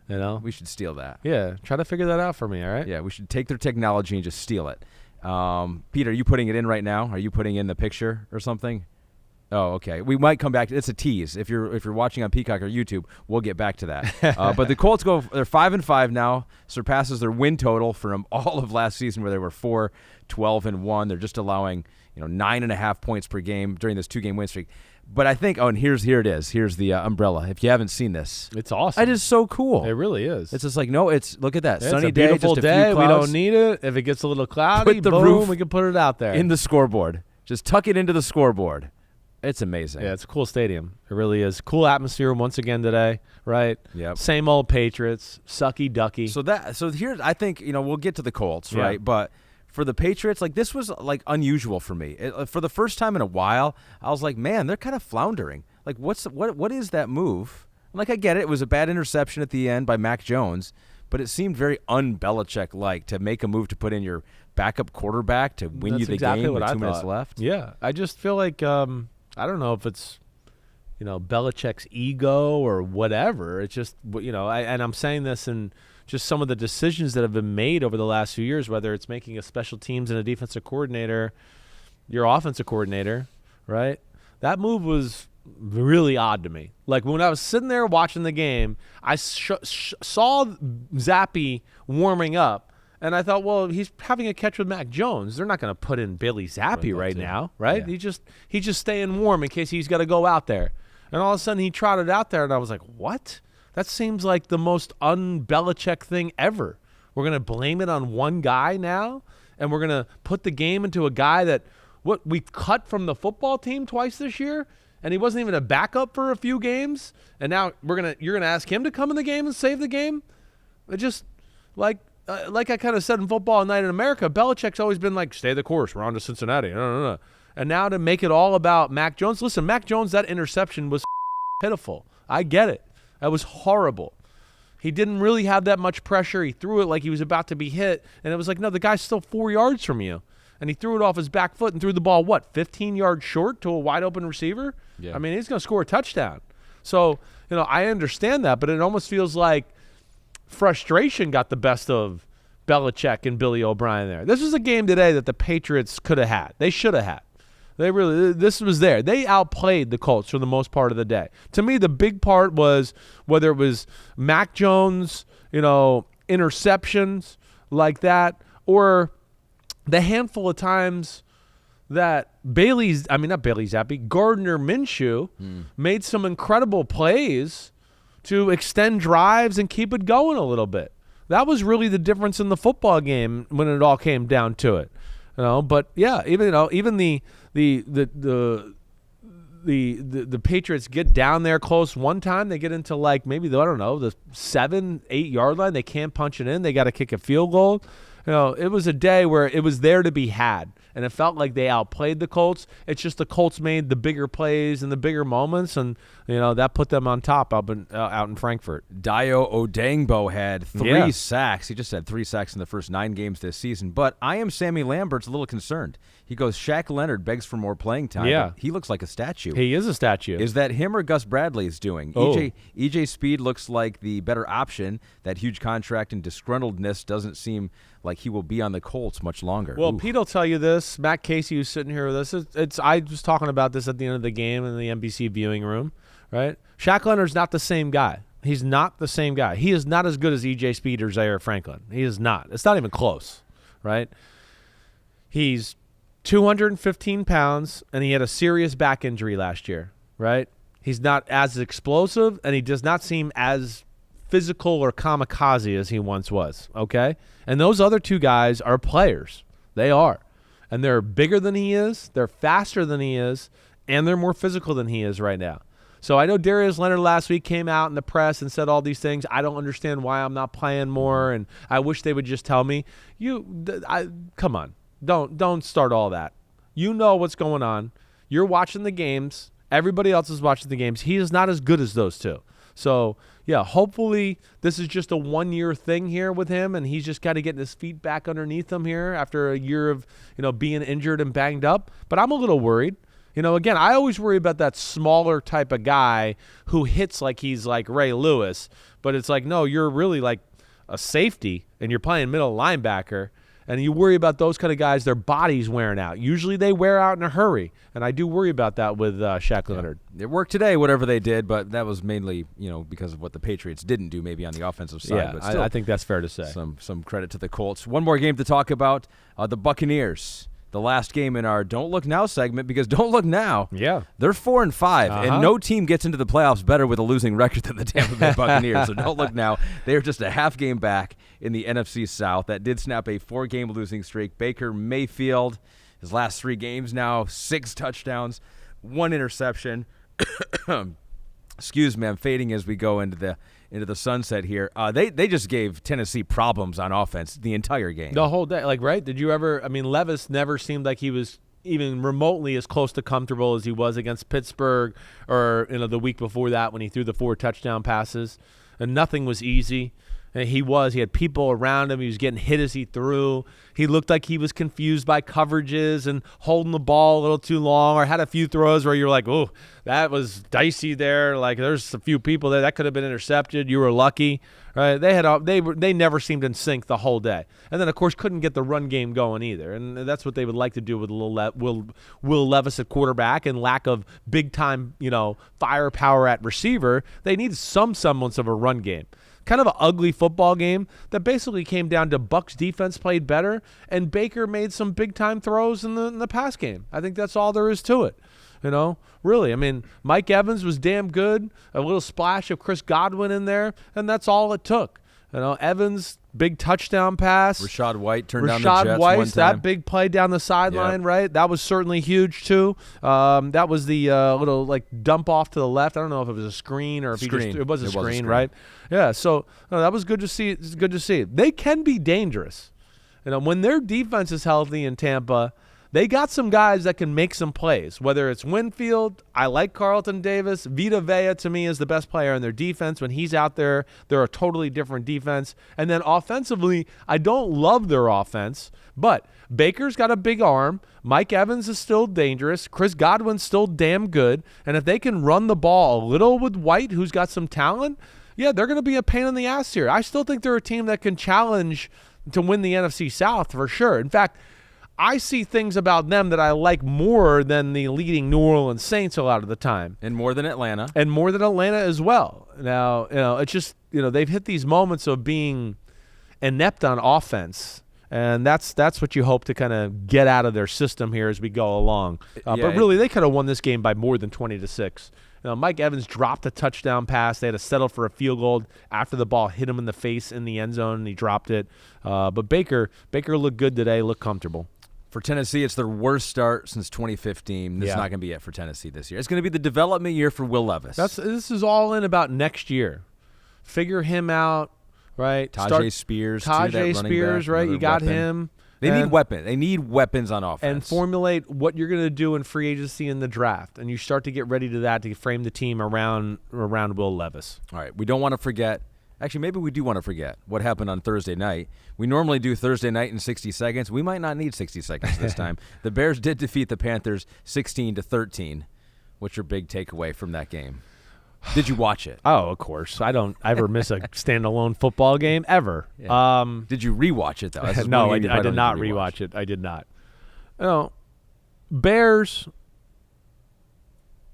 We should steal that. Yeah. Try to figure that out for me, all right? Yeah, we should take their technology and just steal it. Pete, are you putting it in right now? Are you putting in the picture or something? Oh, okay. We might come back to it's a tease. If you're watching on Peacock or YouTube, we'll get back to that. But the Colts they're 5-5 now, surpasses their win total from all of last season where they were 4-12-1. They're just allowing 9.5 points per game during this 2-game win streak. But I think here it is. Here's the umbrella. If you haven't seen this, it's awesome. It is so cool. It really is. It's just like look at that sunny it's a beautiful day, just day. a few clouds. We don't need it. If it gets a little cloudy, Put the boom, roof we can put it out there in the scoreboard. Just tuck it into the scoreboard. It's amazing. Yeah, it's a cool stadium. It really is. Cool atmosphere once again today, right? Yep. Same old Patriots, sucky ducky. So here's, I think, we'll get to the Colts, right? But for the Patriots, this was unusual for me. For the first time in a while, I was like, man, they're kind of floundering. What is that move? I get it. It was a bad interception at the end by Mac Jones, but it seemed very un-Belichick-like to make a move to put in your backup quarterback to win you the game with 2 minutes left. Yeah, I just feel like I don't know if it's Belichick's ego or whatever. It's just and I'm saying this in just some of the decisions that have been made over the last few years, whether it's making a special teams and a defensive coordinator, your offensive coordinator, right? That move was really odd to me. When I was sitting there watching the game, I saw Zappe warming up, and I thought, well, he's having a catch with Mac Jones. They're not going to put in Bailey Zappe right now, right? Yeah. He's just staying warm in case he's got to go out there. And all of a sudden he trotted out there, and I was like, what? That seems like the most un-Belichick thing ever. We're going to blame it on one guy now, and we're going to put the game into a guy that we cut from the football team twice this year, and he wasn't even a backup for a few games, and now you're gonna ask him to come in the game and save the game? It just like I kind of said in Football Night in America, Belichick's always been like, stay the course, we're on to Cincinnati. No. And now to make it all about Mac Jones. Listen, Mac Jones, that interception was pitiful. I get it. That was horrible. He didn't really have that much pressure. He threw it like he was about to be hit, and it was like, no, the guy's still 4 yards from you. And he threw it off his back foot and threw the ball, 15 yards short to a wide-open receiver? Yeah. I mean, he's going to score a touchdown. So, I understand that, but it almost feels like frustration got the best of Belichick and Billy O'Brien there. This was a game today that the Patriots could have had. They should have had. This was there. They outplayed the Colts for the most part of the day. To me, the big part was whether it was Mac Jones, interceptions like that, or the handful of times that Gardner Minshew made some incredible plays to extend drives and keep it going a little bit. That was really the difference in the football game when it all came down to it. But yeah, even the Patriots get down there close one time. They get into the 7-8 yard line. They can't punch it in. They got to kick a field goal. It was a day where it was there to be had, and it felt like they outplayed the Colts. It's just the Colts made the bigger plays and the bigger moments, and that put them on top out in Frankfurt. Dayo Odeyingbo had 3 sacks. He just had 3 sacks in the first 9 games this season. But I am Sammy Lambert's a little concerned. He goes, Shaq Leonard begs for more playing time. Yeah. He looks like a statue. He is a statue. Is that him or Gus Bradley's doing? Oh. EJ Speed looks like the better option. That huge contract and disgruntledness doesn't seem like he will be on the Colts much longer. Well, Pete will tell you this. Matt Casey, who's sitting here with us, I was talking about this at the end of the game in the NBC viewing room, right? Shaq Leonard's not the same guy. He's not the same guy. He is not as good as EJ Speed or Zaire Franklin. He is not. It's not even close, right? He's 215 pounds, and he had a serious back injury last year, right? He's not as explosive, and he does not seem as physical or kamikaze as he once was, okay? And those other 2 guys are players. They are. And they're bigger than he is, they're faster than he is, and they're more physical than he is right now. So I know Darius Leonard last week came out in the press and said all these things. I don't understand why I'm not playing more, and I wish they would just tell me. Come on. Don't start all that. You know what's going on. You're watching the games. Everybody else is watching the games. He is not as good as those 2. So, yeah, hopefully this is just a 1-year thing here with him, and he's just got to get his feet back underneath him here after a year of, being injured and banged up. But I'm a little worried. Again, I always worry about that smaller type of guy who hits like he's like Ray Lewis, but it's like, no, you're really like a safety, and you're playing middle linebacker. And you worry about those kind of guys, their bodies wearing out. Usually they wear out in a hurry, and I do worry about that with Shaq Leonard. It worked today, whatever they did, but that was mainly, because of what the Patriots didn't do maybe on the offensive side. Yeah, but still, I think that's fair to say. Some credit to the Colts. One more game to talk about, the Buccaneers. The last game in our Don't Look Now segment, because Don't Look Now, they're 4-5, and no team gets into the playoffs better with a losing record than the Tampa Bay Buccaneers. So don't look now. They're just a half game back in the NFC South. That did snap a 4-game losing streak. Baker Mayfield, his last 3 games now, 6 touchdowns, 1 interception. Excuse me, I'm fading as we go into the sunset here. They just gave Tennessee problems on offense the entire game. The whole day, right? Did you ever? Levis never seemed like he was even remotely as close to comfortable as he was against Pittsburgh or the week before that when he threw the 4 touchdown passes, and nothing was easy. And he had people around him. He was getting hit as he threw. He looked like he was confused by coverages and holding the ball a little too long, or had a few throws where you're like, oh, that was dicey there. Like there's a few people there that could have been intercepted. You were lucky, right? They never seemed in sync the whole day. And then, of course, couldn't get the run game going either. And that's what they would like to do with Will Levis at quarterback and lack of big-time, firepower at receiver. They need some semblance of a run game. Kind of an ugly football game that basically came down to Bucs defense played better, and Baker made some big-time throws in the pass game. I think that's all there is to it. Really. Mike Evans was damn good. A little splash of Chris Godwin in there, and that's all it took. Evans, big touchdown pass. Rashad White turned down the Jets one time. That big play down the sideline, right? That was certainly huge too. That was the little dump off to the left. I don't know if it was a screen or if it was a screen, right? Yeah. So that was good to see. It's good to see. They can be dangerous. When their defense is healthy in Tampa, they got some guys that can make some plays, whether it's Winfield. I like Carlton Davis. Vita Vea, to me, is the best player in their defense. When he's out there, they're a totally different defense. And then offensively, I don't love their offense, but Baker's got a big arm. Mike Evans is still dangerous. Chris Godwin's still damn good. And if they can run the ball a little with White, who's got some talent, they're going to be a pain in the ass here. I still think they're a team that can challenge to win the NFC South for sure. In fact, I see things about them that I like more than the leading New Orleans Saints a lot of the time. And more than Atlanta. And more than Atlanta as well. Now, it's just, they've hit these moments of being inept on offense. And that's what you hope to kind of get out of their system here as we go along. But really, they could have won this game by more than 20-6. Mike Evans dropped a touchdown pass. They had to settle for a field goal after the ball hit him in the face in the end zone, and he dropped it. But Baker looked good today, looked comfortable. For Tennessee, it's their worst start since 2015. This is not going to be it for Tennessee this year. It's going to be the development year for Will Levis. This is all in about next year. Figure him out, right? Tajay Spears, right? You got weapon. him. They need weapons. They need weapons on offense. And formulate what you're going to do in free agency in the draft. And you start to get ready to that to frame the team around Will Levis. All right. We don't want to forget. Actually, maybe we do want to forget what happened on Thursday night. We normally do Thursday night in 60 seconds. We might not need 60 seconds this time. The Bears did defeat the Panthers 16-13. What's your big takeaway from that game? Did you watch it? Oh, of course. I don't ever miss a standalone football game ever. Yeah. Did you rewatch it, though? No, I did not rewatch it. I did not. Bears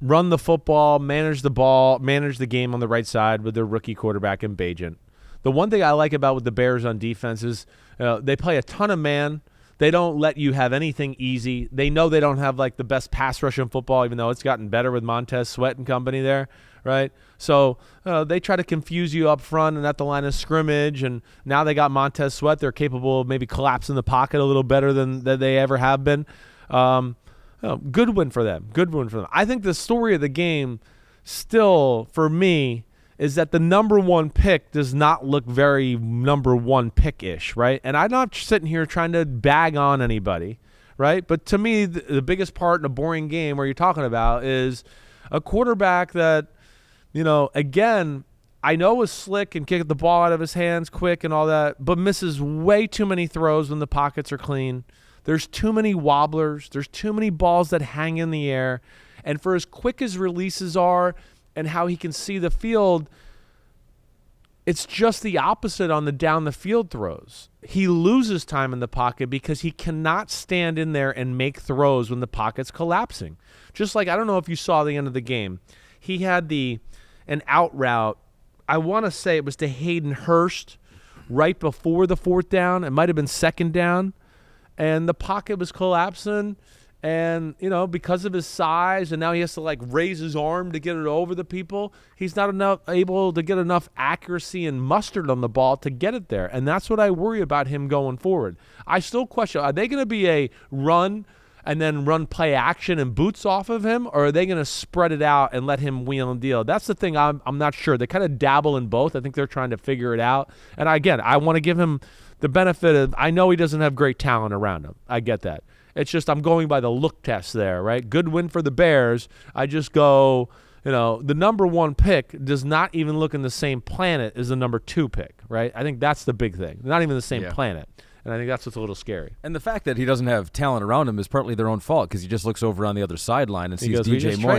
run the football, manage the game on the right side with their rookie quarterback in Bajent. The one thing I like about with the Bears on defense is they play a ton of man. They don't let you have anything easy. They know they don't have like the best pass rush in football, even though it's gotten better with Montez Sweat and company there, right? So they try to confuse you up front and at the line of scrimmage, and now they got Montez Sweat. They're capable of maybe collapsing the pocket a little better than they ever have been. Good win for them. I think the story of the game still, for me, is that the number one pick does not look very number one pick-ish, right? And I'm not sitting here trying to bag on anybody, right? But to me, the biggest part in a boring game where you're talking about is a quarterback that, again, I know is slick and kick the ball out of his hands quick and all that, but misses way too many throws when the pockets are clean. There's too many wobblers. There's too many balls that hang in the air. And for as quick as releases are and how he can see the field, it's just the opposite on the down the field throws. He loses time in the pocket because he cannot stand in there and make throws when the pocket's collapsing. Just like, I don't know if you saw the end of the game. He had an out route. I want to say it was to Hayden Hurst right before the fourth down. It might have been second down. And the pocket was collapsing. And, because of his size, and now he has to, raise his arm to get it over the people, he's not able to get enough accuracy and mustard on the ball to get it there. And that's what I worry about him going forward. I still question, are they going to be a run and then run play action and boots off of him, or are they going to spread it out and let him wheel and deal? That's the thing I'm not sure. They kind of dabble in both. I think they're trying to figure it out. And, again, I want to give him the benefit of, I know he doesn't have great talent around him. I get that. It's just I'm going by the look test there, right? Good win for the Bears. I just go, the number one pick does not even look in the same planet as the number two pick, right? I think that's the big thing. They're not even the same planet. And I think that's what's a little scary. And the fact that he doesn't have talent around him is partly their own fault because he just looks over on the other sideline and sees DJ Moore.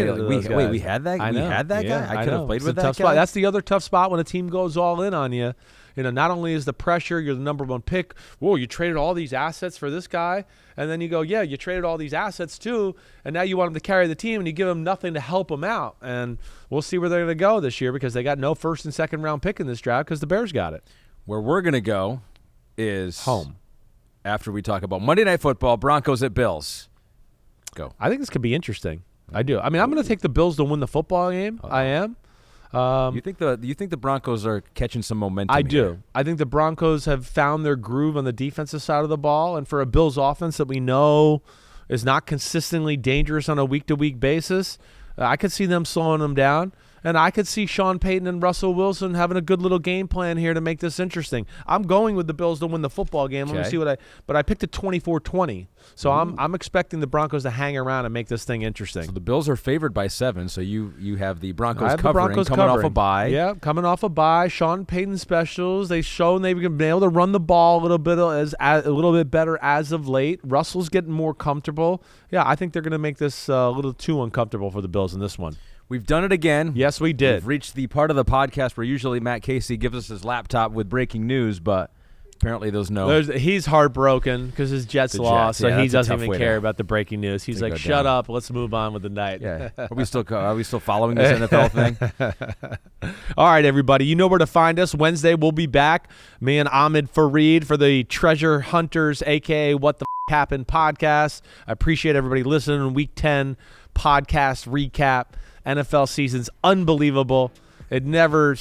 Wait, we had that? We had that guy? I could have played with that guy? That's the other tough spot when a team goes all in on you. Not only is the pressure, you're the number one pick. Whoa, you traded all these assets for this guy. And then you go, yeah, you traded all these assets too. And now you want him to carry the team and you give him nothing to help him out. And we'll see where they're going to go this year because they got no first and second round pick in this draft because the Bears got it. Where we're going to go is home. After we talk about Monday Night Football, Broncos at Bills. Go. I think this could be interesting. I do. I mean, I'm going to take the Bills to win the football game. I am. You think the Broncos are catching some momentum? I do. I think the Broncos have found their groove on the defensive side of the ball, and for a Bills offense that we know is not consistently dangerous on a week-to-week basis, I could see them slowing them down. And I could see Sean Payton and Russell Wilson having a good little game plan here to make this interesting. I'm going with the Bills to win the football game. Let me see but I picked a 24-20. So I'm expecting the Broncos to hang around and make this thing interesting. So the Bills are favored by 7. So you have the Broncos covering off a bye. Yeah, coming off a bye. Sean Payton specials. They've shown they've been able to run the ball a little bit better as of late. Russell's getting more comfortable. Yeah, I think they're going to make this a little too uncomfortable for the Bills in this one. We've done it again. Yes, we did. We've reached the part of the podcast where usually Matt Casey gives us his laptop with breaking news, but Apparently, he's heartbroken because his Jets lost, so he doesn't even care about the breaking news. He's like, "Shut up, let's move on with the night." Yeah. Are we still following this NFL thing? All right, everybody, you know where to find us. Wednesday, we'll be back. Me and Ahmed Fareed for the Treasure Hunters, aka What the Happened podcast. I appreciate everybody listening. Week 10 podcast recap. NFL season's unbelievable. It never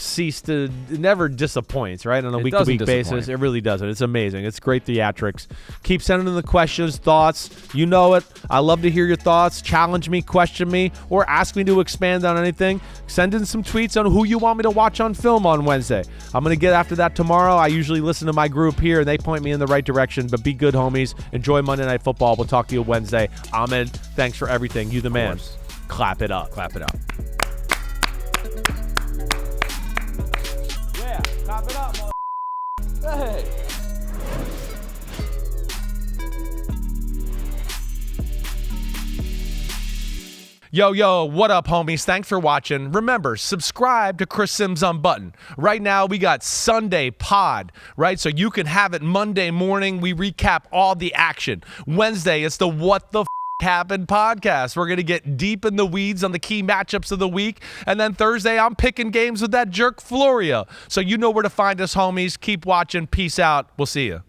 disappoints, right? On a week-to-week basis. It really doesn't. It's amazing. It's great theatrics. Keep sending in the questions, thoughts. You know it. I love to hear your thoughts. Challenge me, question me, or ask me to expand on anything. Send in some tweets on who you want me to watch on film on Wednesday. I'm going to get after that tomorrow. I usually listen to my group here, and they point me in the right direction. But be good, homies. Enjoy Monday Night Football. We'll talk to you Wednesday. Ahmed, thanks for everything. You the man. Clap it up. Clap it up. Clap it up, hey. Yo, what up, homies? Thanks for watching. Remember, subscribe to Chris Simms Unbuttoned. Right now, we got Sunday pod, right? So you can have it Monday morning. We recap all the action. Wednesday, it's the What the Happened podcast. We're going to get deep in the weeds on the key matchups of the week. And then Thursday, I'm picking games with that jerk Florio. So you know where to find us, homies. Keep watching. Peace out. We'll see you.